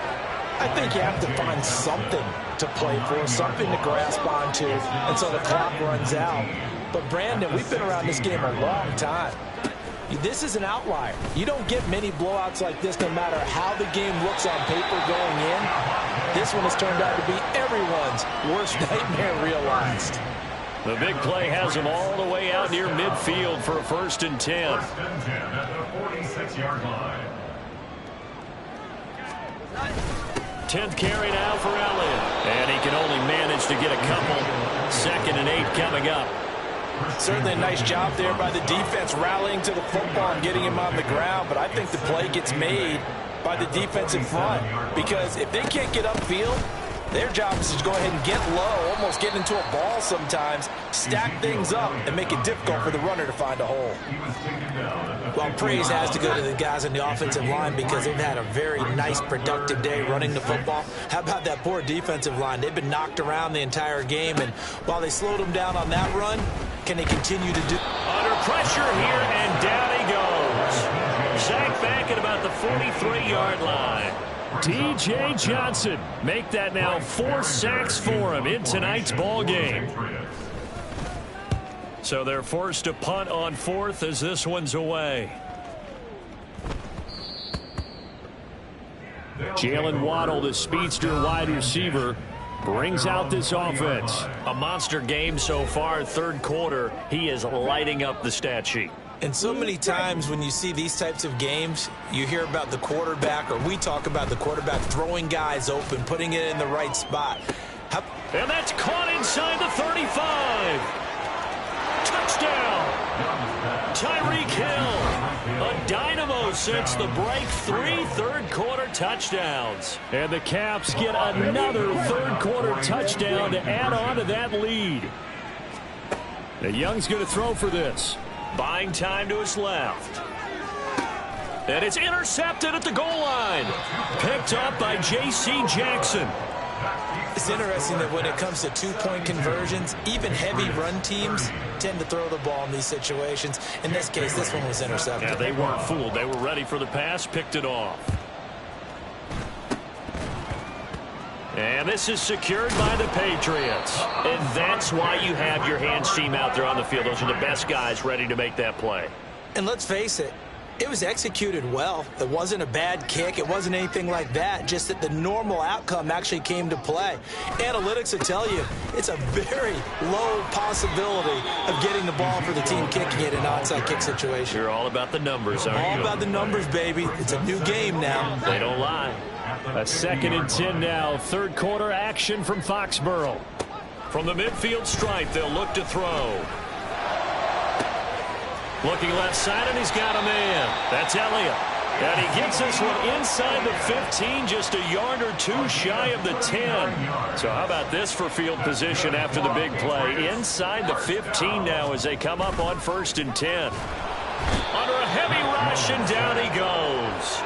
I think you have to find something to play for, something to grasp onto until the clock runs out. But, Brandon, we've been around this game a long time. This is an outlier. You don't get many blowouts like this no matter how the game looks on paper going in. This one has turned out to be everyone's worst nightmare realized. The big play has them all the way out near midfield for a 1st and 10. 1st and 10 at the 46-yard line. 10th carry now for Elliott. And he can only manage to get a couple. 2nd and 8 coming up. Certainly a nice job there by the defense rallying to the football and getting him on the ground, but I think the play gets made by the defensive front because if they can't get upfield, their job is to go ahead and get low, almost get into a ball sometimes, stack things up, and make it difficult for the runner to find a hole. Well, praise has to go to the guys on the offensive line because they've had a very nice, productive day running the football. How about that poor defensive line? They've been knocked around the entire game, and while they slowed them down on that run, can they continue to do? Under pressure here, and down he goes. Sacked back at about the 43-yard line. T.J. Johnson make that now 4 sacks for him in tonight's ball game. So they're forced to punt on 4th as this one's away. Jalen Waddle, the speedster wide receiver, brings out this offense. A monster game so far, third quarter. He is lighting up the stat sheet. And so many times when you see these types of games, you hear about the quarterback, or we talk about the quarterback throwing guys open, putting it in the right spot. And that's caught inside the 35. Touchdown. Tyreek Hill. A dynamo So since the break, 3 third-quarter touchdowns. And the Caps get another third-quarter touchdown to add on to that lead. Now Young's going to throw for this. Buying time to his left. And it's intercepted at the goal line. Picked up by J.C. Jackson. It's interesting that when it comes to two-point conversions, even heavy run teams tend to throw the ball in these situations. In this case, this one was intercepted. Yeah, they weren't fooled. They were ready for the pass, picked it off. And this is secured by the Patriots. And that's why you have your hands team out there on the field. Those are the best guys ready to make that play. And let's face it, it was executed well. It wasn't a bad kick. It wasn't anything like that. Just that the normal outcome actually came to play. Analytics will tell you it's a very low possibility of getting the ball for the team kicking it in an onside kick situation. You're all about the numbers, aren't you? All about the numbers, baby. It's a new game now. They don't lie. A 2nd and 10 now. Third quarter action from Foxborough. From the midfield stripe, they'll look to throw. Looking left side, and he's got a man. That's Elliott. And he gets this one inside the 15, just a yard or two shy of the 10. So how about this for field position after the big play? Inside the 15 now as they come up on 1st and 10. Under a heavy rush, and down he goes.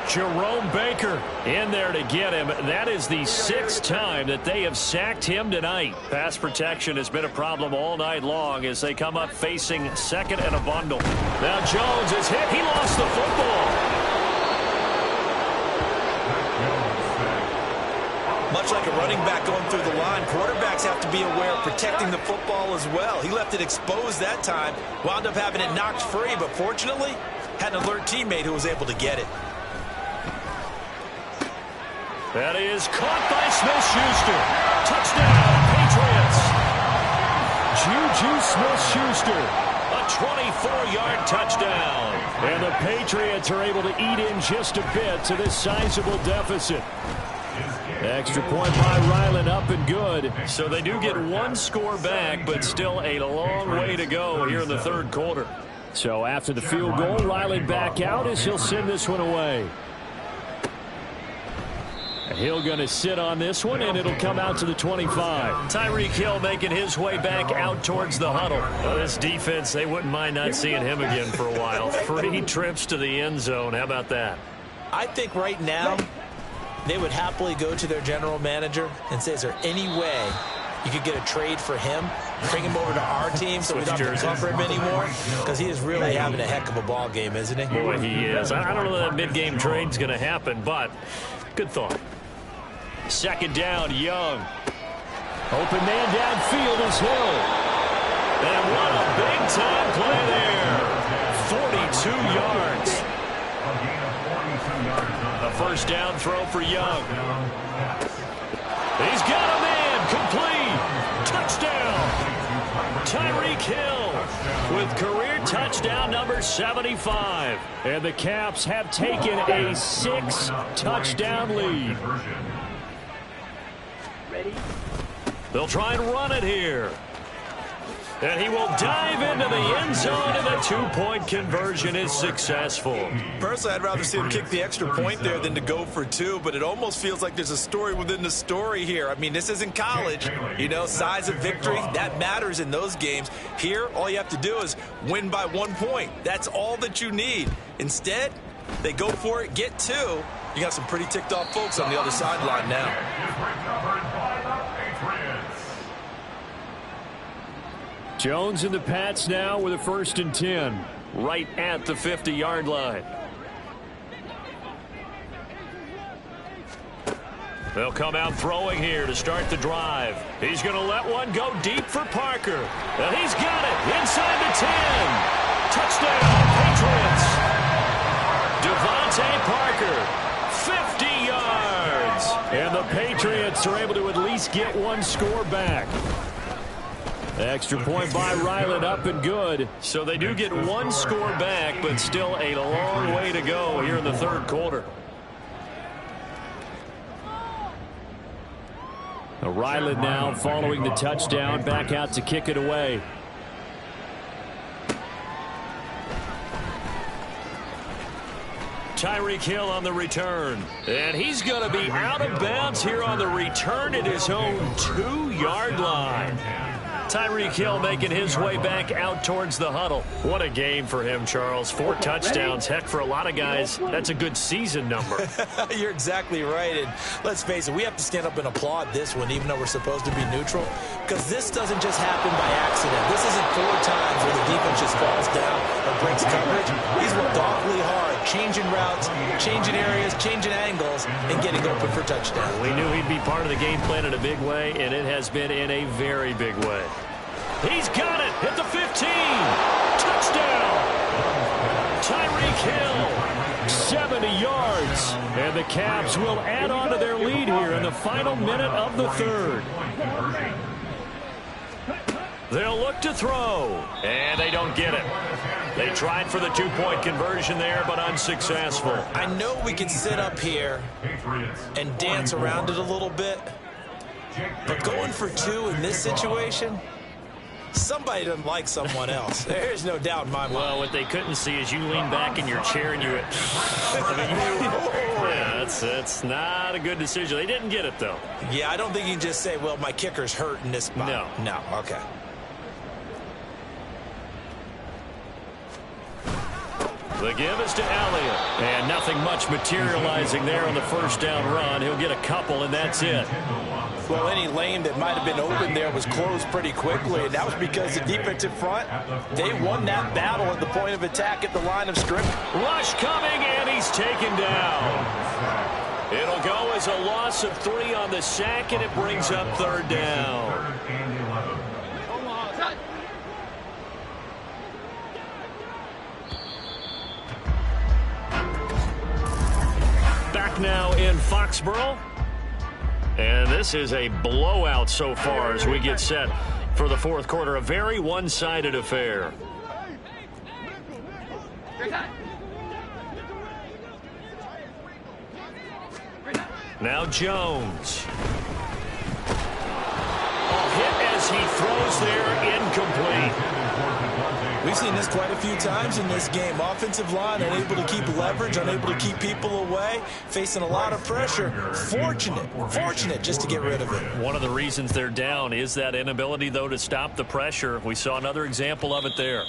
Jerome Baker in there to get him. That is the 6th time that they have sacked him tonight. Pass protection has been a problem all night long as they come up facing 2nd and a bundle. Now Jones is hit. He lost the football. Much like a running back going through the line, quarterbacks have to be aware of protecting the football as well. He left it exposed that time, wound up having it knocked free, but fortunately had an alert teammate who was able to get it. That is caught by Smith-Schuster. Touchdown, Patriots. Juju Smith-Schuster, a 24-yard touchdown. And the Patriots are able to eat in just a bit to this sizable deficit. Extra point by Ryland, up and good. So they do get one score back, but still a long way to go here in the third quarter. So after the field goal, Ryland back out as he'll send this one away. Hill going to sit on this one, and it'll come out to the 25. Tyreek Hill making his way back out towards the huddle. Well, this defense, they wouldn't mind not seeing him again for a while. 3 trips to the end zone. How about that? I think right now they would happily go to their general manager and say, is there any way you could get a trade for him, bring him over to our team so we don't have to cover him anymore? Because he is really having a heck of a ball game, isn't he? Boy, he is. I don't know that mid-game trade's going to happen, but good thought. 2nd down, Young. Open man downfield is Hill. And what a big-time play there. 42 yards. A 1st down throw for Young. He's got a man. Complete. Touchdown. Tyreek Hill with career touchdown number 75. And the Caps have taken a 6-touchdown lead. They'll try and run it here. And he will dive into the end zone, and the 2-point conversion is successful. Personally, I'd rather see him kick the extra point there than to go for 2, but it almost feels like there's a story within the story here. I mean, this isn't college. You know, size of victory, that matters in those games. Here, all you have to do is win by 1 point. That's all that you need. Instead, they go for it, get 2. You got some pretty ticked off folks on the other sideline now. Jones and the Pats now with a 1st and 10, right at the 50-yard line. They'll come out throwing here to start the drive. He's going to let one go deep for Parker. And he's got it inside the 10. Touchdown, Patriots. Devontae Parker, 50 yards. And the Patriots are able to at least get one score back. Extra point by Ryland, up and good. So they do get one score back, but still a long way to go here in the third quarter. Ryland now following the touchdown, back out to kick it away. Tyreek Hill on the return. And he's going to be out of bounds here on the return at his own 2-yard line. Tyreek Hill making his way back out towards the huddle. What a game for him, Charles. 4 touchdowns. Heck, for a lot of guys, that's a good season number. You're exactly right. And let's face it, we have to stand up and applaud this one, even though we're supposed to be neutral, because this doesn't just happen by accident. This isn't 4 times where the defense just falls down or breaks coverage. He's worked awfully hard, changing routes, changing areas, changing angles, and getting open for touchdowns. We knew he'd be part of the game plan in a big way, and it has been in a very big way. He's got it at the 15. Touchdown. Tyreek Hill, 70 yards. And the Caps will add on to their lead here in the final minute of the third. They'll look to throw, and they don't get it. They tried for the 2-point conversion there, but unsuccessful. I know we can sit up here and dance around it a little bit, but going for 2 in this situation, somebody doesn't like someone else. There's no doubt in my mind. Well, what they couldn't see is you lean back in your chair and you went, yeah, that's not a good decision. They didn't get it, though. Yeah, I don't think you can just say, well, my kicker's hurt in this spot. No, okay. The give is to Elliott. And nothing much materializing there on the first down run. He'll get a couple, and that's it. Well, any lane that might have been open there was closed pretty quickly, and that was because the defensive front, they won that battle at the point of attack at the line of scrimmage. Rush coming, and he's taken down. It'll go as a loss of 3 on the sack, and it brings up 3rd down. Back now in Foxborough. And this is a blowout so far as we get set for the 4th quarter. A very one-sided affair. Now Jones. Hit as he throws there, incomplete. We've seen this quite a few times in this game. Offensive line unable to keep leverage, unable to keep people away, facing a lot of pressure. Fortunate just to get rid of it. One of the reasons they're down is that inability, though, to stop the pressure. We saw another example of it there.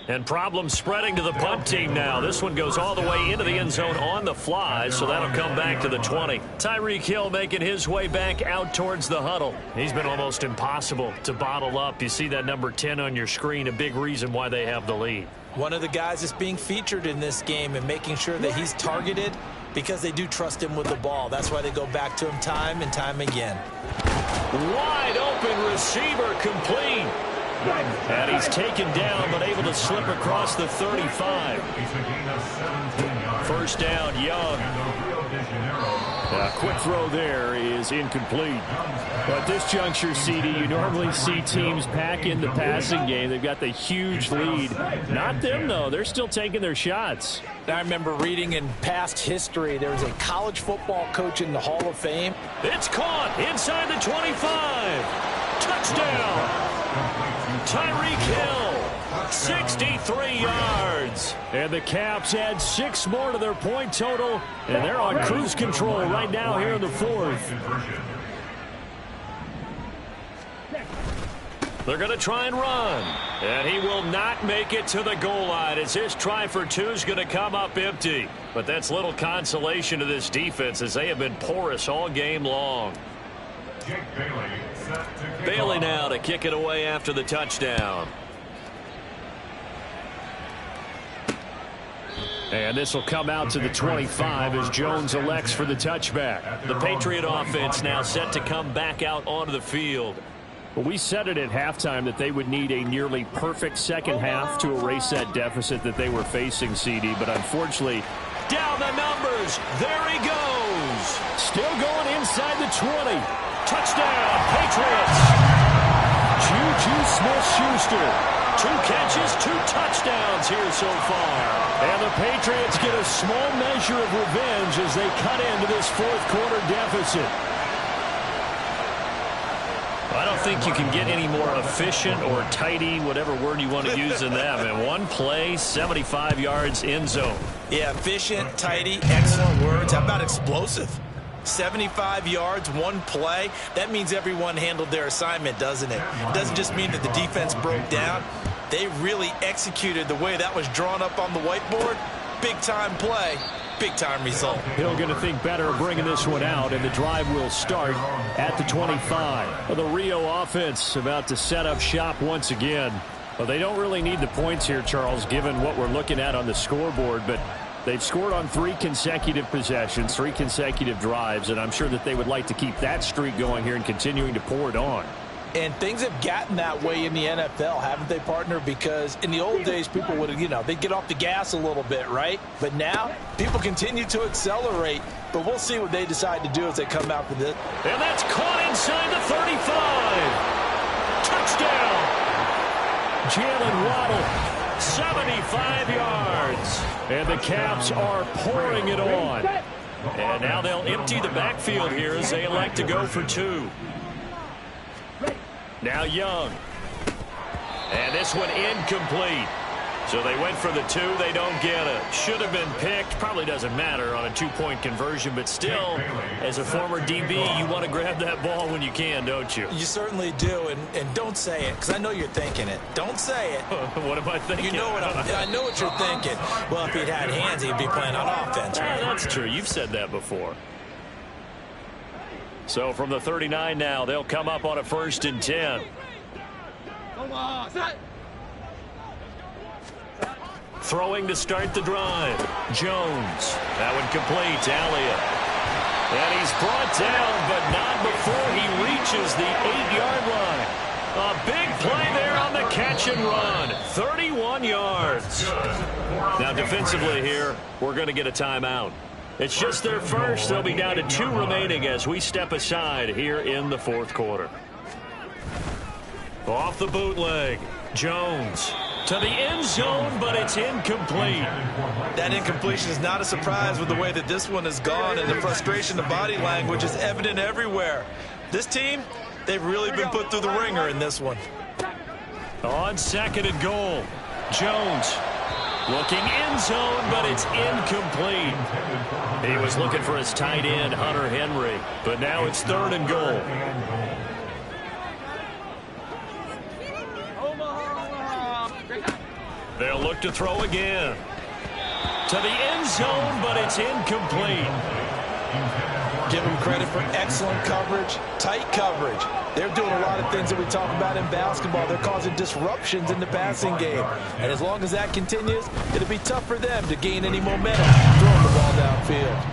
And problems spreading to the punt team now. This one goes all the way into the end zone on the fly, so that'll come back to the 20. Tyreek Hill making his way back out towards the huddle. He's been almost impossible to bottle up. You see that number 10 on your screen, a big reason why they have the lead. One of the guys that's being featured in this game and making sure that he's targeted because they do trust him with the ball. That's why they go back to him time and time again. Wide open receiver, complete. And he's taken down, but able to slip across the 35. First down, Young. A quick throw there is incomplete. But at this juncture, CD, you normally see teams pack in the passing game. They've got the huge lead. Not them, though. They're still taking their shots. I remember reading in past history, there was a college football coach in the Hall of Fame. It's caught inside the 25. Touchdown. Tyreek Hill, 63 yards. And the Caps add 6 more to their point total, and they're on cruise control right now here in the 4th. They're going to try and run. And he will not make it to the goal line as his try for 2 is going to come up empty. But that's little consolation to this defense as they have been porous all game long. Bailey now to kick it away after the touchdown. And this will come out to the 25 as Jones elects for the touchback. The Patriot offense now set to come back out onto the field. Well, we said it at halftime that they would need a nearly perfect second half to erase that deficit that they were facing, CD. But unfortunately, down the numbers. There he goes. Still going inside the 20. Touchdown, Patriots. Juju Smith-Schuster. 2 catches, 2 touchdowns here so far. And the Patriots get a small measure of revenge as they cut into this 4th quarter deficit. I don't think you can get any more efficient or tidy, whatever word you want to use in that. And 1 play, 75 yards, end zone. Yeah, efficient, tidy, excellent words. How about explosive? 75 yards, one play. That means everyone handled their assignment, doesn't it? It doesn't just mean that the defense broke down. They really executed the way that was drawn up on the whiteboard. Big-time play, big-time result. Hill going to think better of bringing this one out, and the drive will start at the 25. The Rio offense about to set up shop once again. Well, they don't really need the points here, Charles, given what we're looking at on the scoreboard, but they've scored on 3 consecutive possessions, 3 consecutive drives, and I'm sure that they would like to keep that streak going here and continuing to pour it on. And things have gotten that way in the NFL, haven't they, partner? Because in the old days, people would, they'd get off the gas a little bit, right? But now, people continue to accelerate. But we'll see what they decide to do as they come out for this. And that's caught inside the 35. Touchdown. Jalen Waddle, 75 yards. And the Caps are pouring it on. And now they'll empty the backfield here as they elect to go for 2. Now Young. And this one incomplete. So they went for the 2. They don't get it. Should have been picked. Probably doesn't matter on a 2-point conversion. But still, as a former DB, you want to grab that ball when you can, don't you? You certainly do. And don't say it, because I know you're thinking it. Don't say it. What am I thinking? You know what I know what you're thinking. Well, if he'd had hands, he'd be playing on offense. Right? That's true. You've said that before. So from the 39 now, they'll come up on a 1st and 10. Throwing to start the drive. Jones. That one complete. Elliott. And he's brought down, but not before he reaches the 8-yard line. A big play there on the catch and run. 31 yards. Now defensively here, we're going to get a timeout. It's just their first. They'll be down to 2 remaining as we step aside here in the 4th quarter. Off the bootleg. Jones to the end zone, but it's incomplete. That incompletion is not a surprise with the way that this one has gone, and the frustration, the body language is evident everywhere. This team, they've really been put through the ringer in this one. On 2nd and goal. Jones. Looking end zone, but it's incomplete. He was looking for his tight end, Hunter Henry. But now it's 3rd and goal. They'll look to throw again. To the end zone, but it's incomplete. Give them credit for excellent coverage, tight coverage. They're doing a lot of things that we talk about in basketball. They're causing disruptions in the passing game. And as long as that continues, it'll be tough for them to gain any momentum throwing the ball downfield.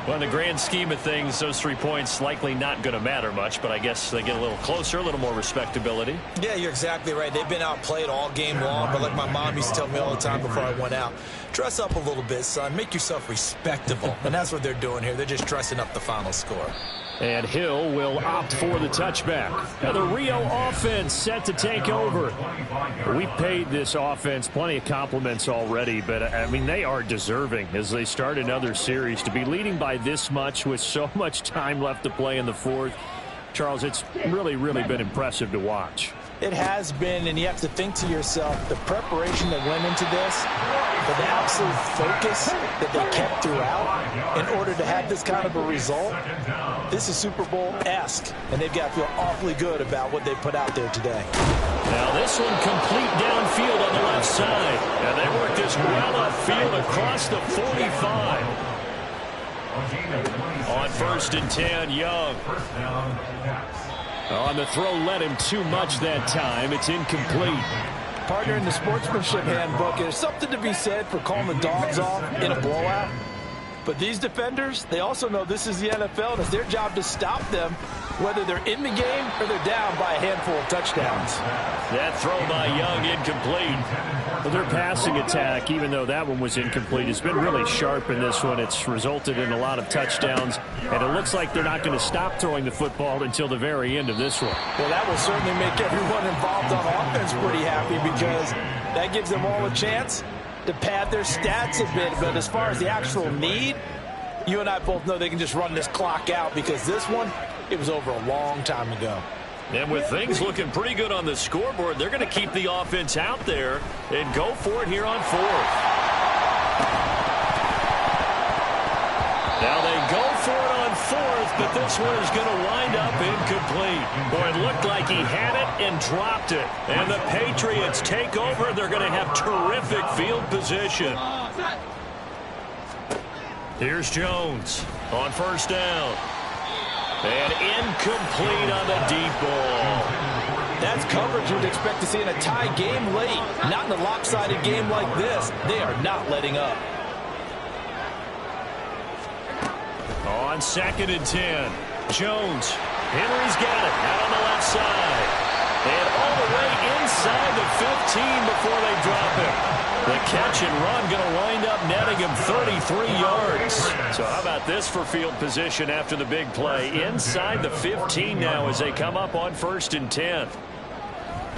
Well, in the grand scheme of things, those 3 points likely not going to matter much, but I guess they get a little closer, a little more respectability. Yeah, you're exactly right. They've been outplayed all game long, but like my mom used to tell me all the time before I went out, dress up a little bit, son. Make yourself respectable. And that's what they're doing here. They're just dressing up the final score. And Hill will opt for the touchback. Now the Rio offense set to take over. We paid this offense plenty of compliments already, but I mean, they are deserving as they start another series. To be leading by this much with so much time left to play in the 4th, Charles, it's really been impressive to watch. It has been, and you have to think to yourself, the preparation that went into this, but the absolute focus that they kept throughout in order to have this kind of a result. This is Super Bowl-esque, and they've got to feel awfully good about what they put out there today. Now this one complete downfield on the left side, and they work this well upfield across the 45. On 1st and 10, Young. On the throw, led him too much that time. It's incomplete. Partner, in the sportsmanship handbook, there's something to be said for calling the dogs off in a blowout. But these defenders, they also know this is the NFL, and it's their job to stop them, whether they're in the game or they're down by a handful of touchdowns. That throw by Young incomplete. Well, their passing attack, even though that one was incomplete, has been really sharp in this one. It's resulted in a lot of touchdowns, and it looks like they're not going to stop throwing the football until the very end of this one. Well, that will certainly make everyone involved on offense pretty happy, because that gives them all a chance to pad their stats a bit. But as far as the actual need, you and I both know they can just run this clock out, because this one, it was over a long time ago. And with things looking pretty good on the scoreboard, they're going to keep the offense out there and go for it here on 4th. fourth, but this one is going to wind up incomplete. Boy, it looked like he had it and dropped it. And the Patriots take over. They're going to have terrific field position. Here's Jones on first down. And incomplete on the deep ball. That's coverage you'd expect to see in a tie game late. Not in a lopsided game like this. They are not letting up. On 2nd and 10, Jones. Henry's got it out on the left side. And all the way inside the 15 before they drop him. The catch and run going to wind up netting him 33 yards. So how about this for field position after the big play? Inside the 15 now as they come up on 1st and 10.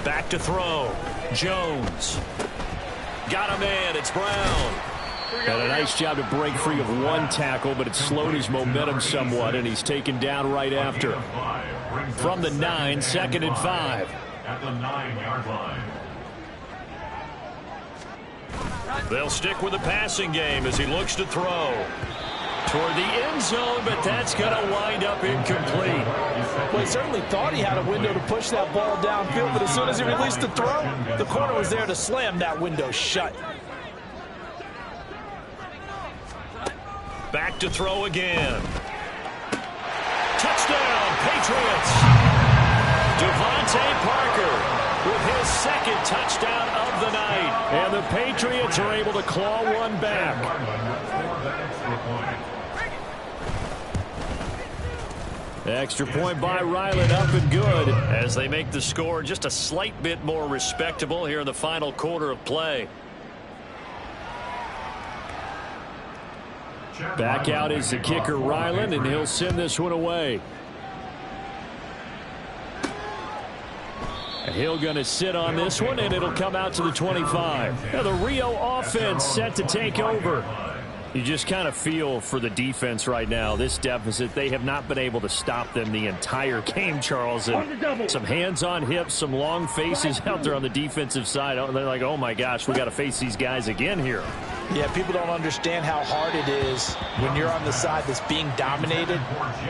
Back to throw. Jones. Got a man. It's Brown. Got a nice job to break free of one tackle, but it slowed his momentum somewhat, and he's taken down right after. From the 9, 2nd and 5. At the 9-yard line. They'll stick with the passing game as he looks to throw. Toward the end zone, but that's going to wind up incomplete. Well, he certainly thought he had a window to push that ball downfield, but as soon as he released the throw, the corner was there to slam that window shut. Back to throw again. Touchdown, Patriots. Devontae Parker with his 2nd touchdown of the night. And the Patriots are able to claw one back. Extra point by Ryland, up and good. As they make the score just a slight bit more respectable here in the final quarter of play. Back out is the kicker, Ryland, and he'll send this one away. He'll going to sit on this one, and it'll come out to the 25. Now the Rio offense set to take over. You just kind of feel for the defense right now. This deficit, they have not been able to stop them the entire game, Charles. And some hands on hips, some long faces out there on the defensive side. They're like, oh, my gosh, we got to face these guys again here. Yeah, people don't understand how hard it is when you're on the side that's being dominated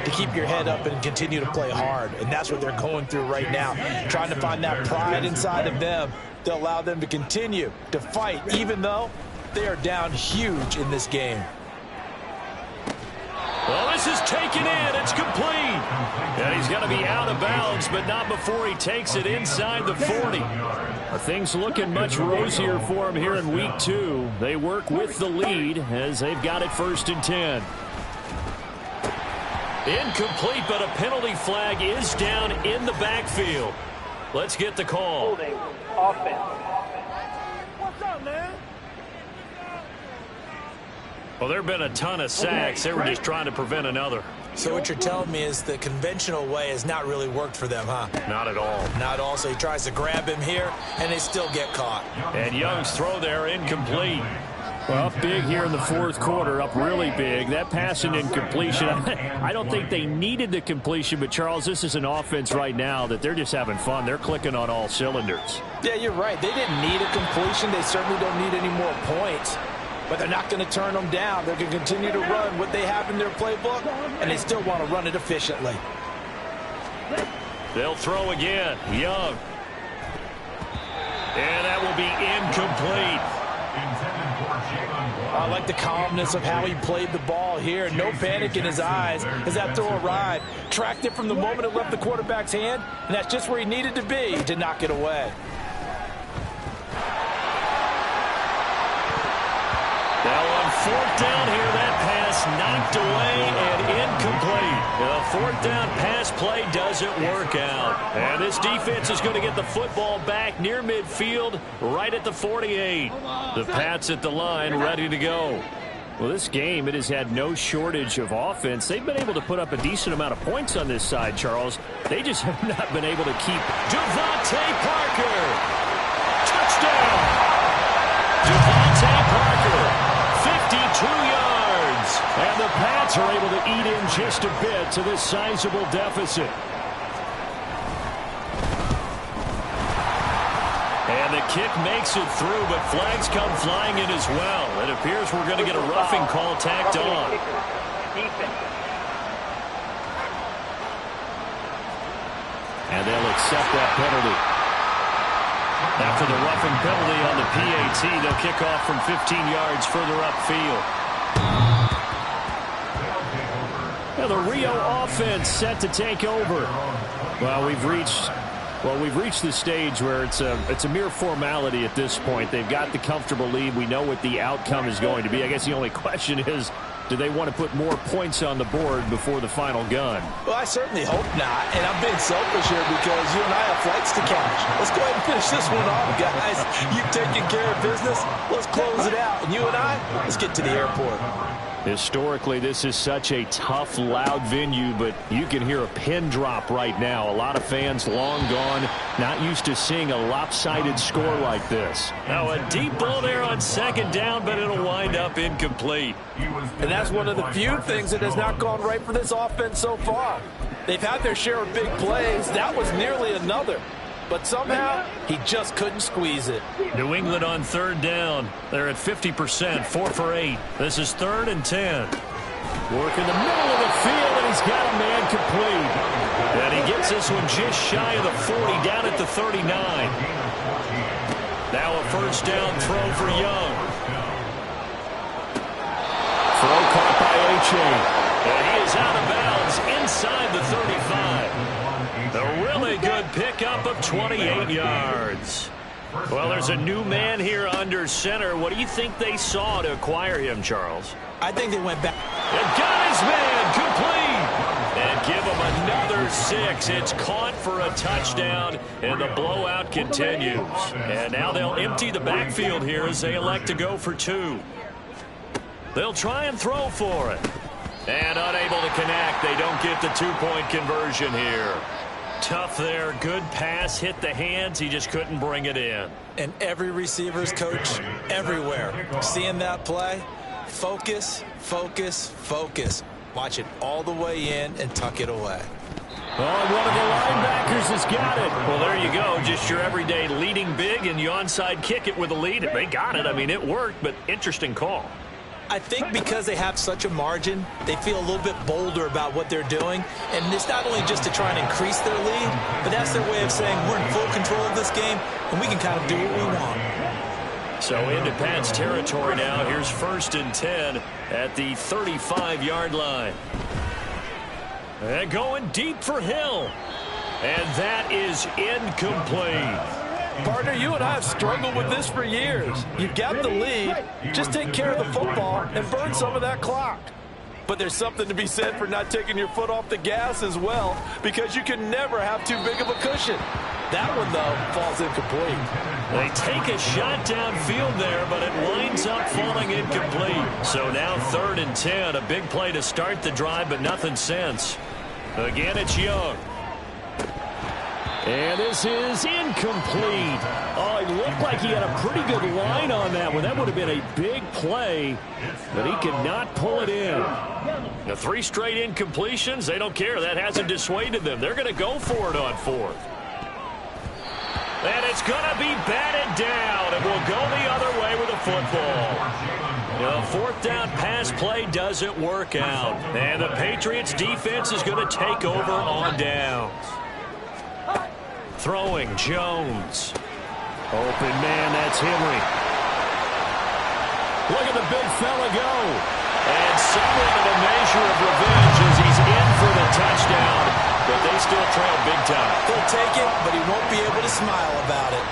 to keep your head up and continue to play hard. And that's what they're going through right now, trying to find that pride inside of them to allow them to continue to fight, even though they are down huge in this game. Well, this is taken in. It's complete. And he's going to be out of bounds, but not before he takes it inside the 40. Things looking much rosier for him here in week 2. They work with the lead as they've got it 1st and 10. Incomplete, but a penalty flag is down in the backfield. Let's get the call. Holding offense. What's up, man? Well, there have been a ton of sacks. They were just trying to prevent another. So what you're telling me is the conventional way has not really worked for them, huh? Not at all. Not all. So he tries to grab him here, and they still get caught. And Young's throw there incomplete. Well, up big here in the 4th quarter, up really big. That pass and incompletion, I don't think they needed the completion, but, Charles, this is an offense right now that they're just having fun. They're clicking on all cylinders. Yeah, you're right. They didn't need a completion. They certainly don't need any more points. But they're not going to turn them down. They're going to continue to run what they have in their playbook, and they still want to run it efficiently. They'll throw again. Young. And that will be incomplete. I like the calmness of how he played the ball here. No panic in his eyes as that throw arrived. Tracked it from the moment it left the quarterback's hand, and that's just where he needed to be to knock it away. Now on 4th down here, that pass knocked away and incomplete. The 4th down pass play doesn't work out. And this defense is going to get the football back near midfield, right at the 48. The Pats at the line, ready to go. Well, this game, it has had no shortage of offense. They've been able to put up a decent amount of points on this side, Charles. They just have not been able to keep. Devontae Parker. Touchdown. Devontae Parker. 52 yards. And the Pats are able to eat in just a bit to this sizable deficit. And the kick makes it through, but flags come flying in as well. It appears we're going to get a roughing call tacked on. And they'll accept that penalty. After the roughing penalty on the PAT, they'll kick off from 15 yards further upfield. Now the Rio offense set to take over. Well, we've reached the stage where it's a mere formality at this point. They've got the comfortable lead. We know what the outcome is going to be. I guess the only question is, do they want to put more points on the board before the final gun? Well, I certainly hope not, and I'm being selfish here because you and I have flights to catch. Let's go ahead and finish this one off, guys. You've taken care of business. Let's close it out, and you and I, let's get to the airport. Historically, this is such a tough, loud venue, but you can hear a pin drop right now. A lot of fans long gone, not used to seeing a lopsided score like this. Now a deep ball there on second down, but it'll wind up incomplete. And that's one of the few things that has not gone right for this offense so far. They've had their share of big plays. That was nearly another. But somehow, he just couldn't squeeze it. New England on third down. They're at 50%, 4 for 8. This is 3rd and 10. Work in the middle of the field, and he's got a man complete. And he gets this one just shy of the 40, down at the 39. Now a first down throw for Young. Throw caught by A-Chain. And he is out of bounds inside the 35. A really good pickup of 28 yards. Well, there's a new man here under center. What do you think they saw to acquire him, Charles? I think they went back. And got his man complete. And give him another 6. It's caught for a touchdown, and the blowout continues. And now they'll empty the backfield here as they elect to go for 2. They'll try and throw for it. And unable to connect. They don't get the 2-point conversion here. Tough there. Good pass. Hit the hands. He just couldn't bring it in. And every receiver's coach everywhere. Seeing that play, focus, focus, focus. Watch it all the way in and tuck it away. Oh, one of the linebackers has got it. Well, there you go. Just your everyday leading big, and you onside kick it with a lead. They got it. I mean, it worked, but interesting call. I think because they have such a margin, they feel a little bit bolder about what they're doing. And it's not only just to try and increase their lead, but that's their way of saying we're in full control of this game, and we can kind of do what we want. So into Pat's territory now. Here's 1st and 10 at the 35-yard line. And going deep for Hill. And that is incomplete. Partner, you and I have struggled with this for years. You've got the lead. Just take care of the football and burn some of that clock. But there's something to be said for not taking your foot off the gas as well, because you can never have too big of a cushion. That one, though, falls incomplete. They take a shot downfield there, but it winds up falling incomplete. So now 3rd and 10, a big play to start the drive, but nothing since. Again, it's Young. And this is incomplete. Oh, it looked like he had a pretty good line on that one. That would have been a big play, but he could not pull it in. Now 3 straight incompletions, they don't care. That hasn't dissuaded them. They're going to go for it on 4th. And it's going to be batted down, and we'll go the other way with the football. The 4th down pass play doesn't work out. And the Patriots defense is going to take over on downs. Throwing Jones. Open man, that's Henry. Look at the big fella go. And somewhat of a measure of revenge as he's in for the touchdown, but they still trail big time. He'll take it, but he won't be able to smile about it.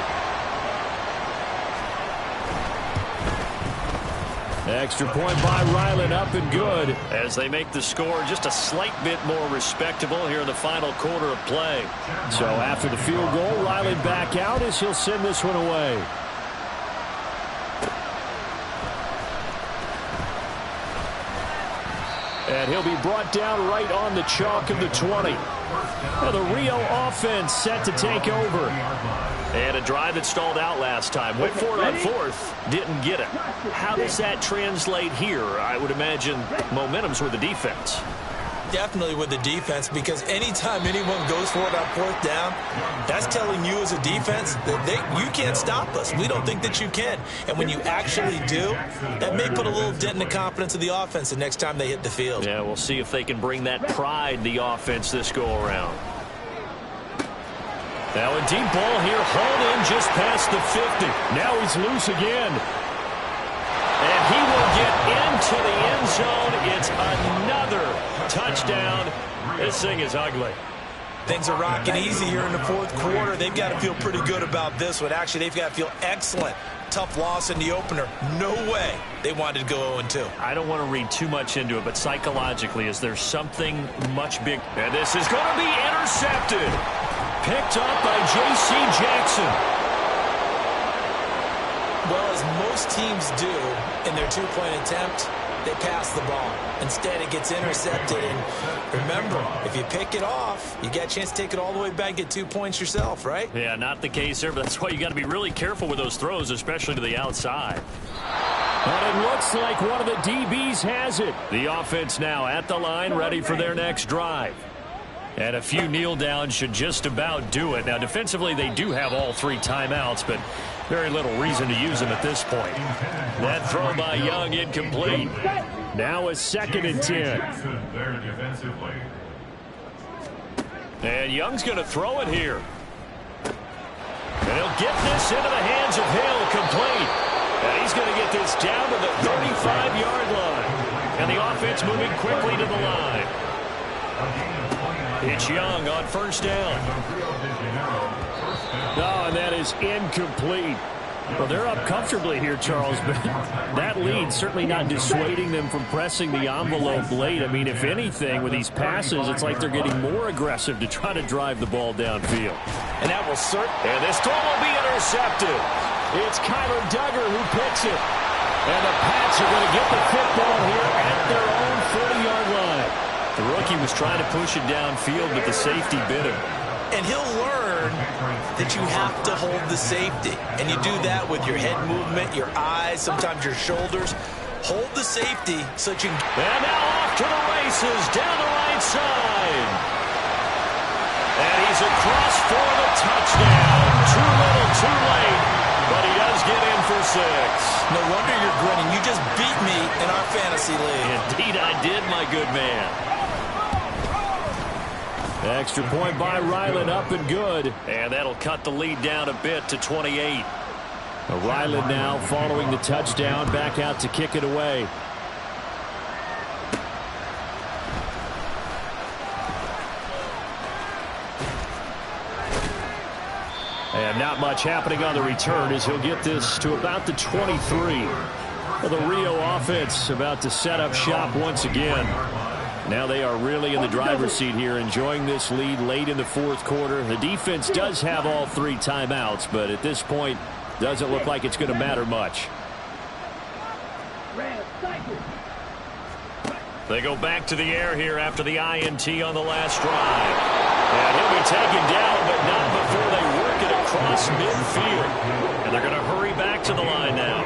Extra point by Ryland, up and good as they make the score just a slight bit more respectable here in the final quarter of play. So after the field goal, Ryland back out as he'll send this one away. And he'll be brought down right on the chalk of the 20. Now the Rio offense set to take over. And a drive that stalled out last time. Went for it on 4th. Didn't get it. How does that translate here? I would imagine momentum's with the defense. Definitely with the defense, because anytime anyone goes for it on 4th down, that's telling you as a defense that you can't stop us. We don't think that you can. And when you actually do, that may put a little dent in the confidence of the offense the next time they hit the field. Yeah, we'll see if they can bring that pride, the offense, this go around. Now a deep ball here, hauled in just past the 50. Now he's loose again. And he will get into the end zone. It's another touchdown. This thing is ugly. Things are rocking easy here in the fourth quarter. They've got to feel pretty good about this one. Actually, they've got to feel excellent. Tough loss in the opener. No way they wanted to go 0-2. I don't want to read too much into it, but psychologically, is there something much big? And this is going to be intercepted. Picked up by J.C. Jackson. Well, as most teams do in their two-point attempt, they pass the ball. Instead, it gets intercepted. And remember, if you pick it off, you got a chance to take it all the way back, get 2 points yourself, right? Yeah, not the case here, but that's why you got to be really careful with those throws, especially to the outside. But it looks like one of the DBs has it. The offense now at the line, ready for their next drive. And a few kneel downs should just about do it. Now, defensively, they do have all 3 timeouts, but very little reason to use them at this point. That throw by Young incomplete. Now a 2nd and 10. And Young's going to throw it here. And he'll get this into the hands of Hill, complete. And he's going to get this down to the 35-yard line. And the offense moving quickly to the line. It's Young on first down. No, and that is incomplete. Well, they're up comfortably here, Charles, but that lead certainly not dissuading them from pressing the envelope late. I mean, if anything, with these passes, it's like they're getting more aggressive to try to drive the ball downfield. And that will and this throw will be intercepted. It's Kyler Duggar who picks it. And the Pats are going to get the football here at their own 40-yard line. The rookie was trying to push it downfield, but the safety bit him. And he'll learn that you have to hold the safety. And you do that with your head movement, your eyes, sometimes your shoulders. Hold the safety so that you can... And now off to the races, down the right side. And he's across for the touchdown. Too little, too late. But he does get in for 6. No wonder you're grinning. You just beat me in our fantasy league. Indeed I did, my good man. Extra point by Ryland, up and good. And that'll cut the lead down a bit to 28. Ryland now following the touchdown, back out to kick it away. And not much happening on the return as he'll get this to about the 23. Well, the Rio offense about to set up shop once again. Now they are really in the driver's seat here, enjoying this lead late in the fourth quarter. The defense does have all 3 timeouts, but at this point, doesn't look like it's going to matter much. They go back to the air here after the INT on the last drive. And he'll be taken down, but not before they work it across midfield. And they're going to hurry back to the line now.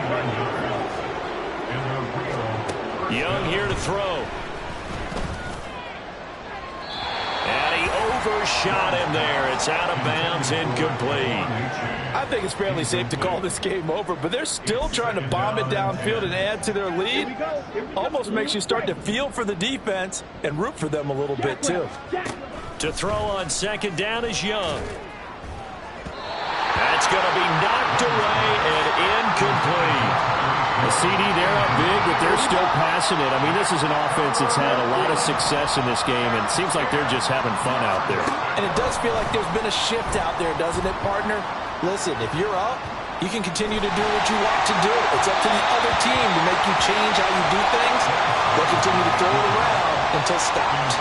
Young here to throw. And he overshot him there. It's out of bounds, incomplete. I think it's fairly safe to call this game over, but they're still trying to bomb it downfield and add to their lead. Almost makes you start to feel for the defense and root for them a little bit, too. To throw on second down is Young. That's going to be knocked away and incomplete. The CD, they're up big, but they're still passing it. I mean, this is an offense that's had a lot of success in this game, and it seems like they're just having fun out there. And it does feel like there's been a shift out there, doesn't it, partner? Listen, if you're up, you can continue to do what you want to do. It's up to the other team to make you change how you do things. They'll continue to throw it around until stopped.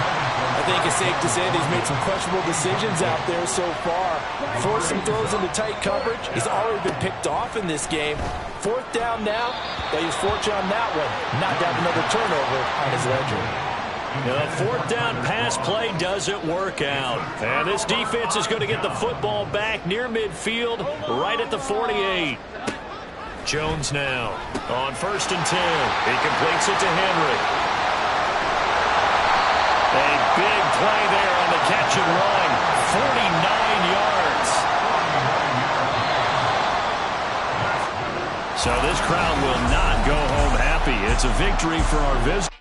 I think it's safe to say that he's made some questionable decisions out there so far. Forced some throws into tight coverage. He's already been picked off in this game. Fourth down now. They use fortune on that one. Not to have another turnover on his ledger. The fourth down pass play doesn't work out. And this defense is going to get the football back near midfield, right at the 48. Jones now on 1st and 10. He completes it to Henry. A big play there on the catch and run. 49 yards. So this crowd will not go home happy. It's a victory for our visitors.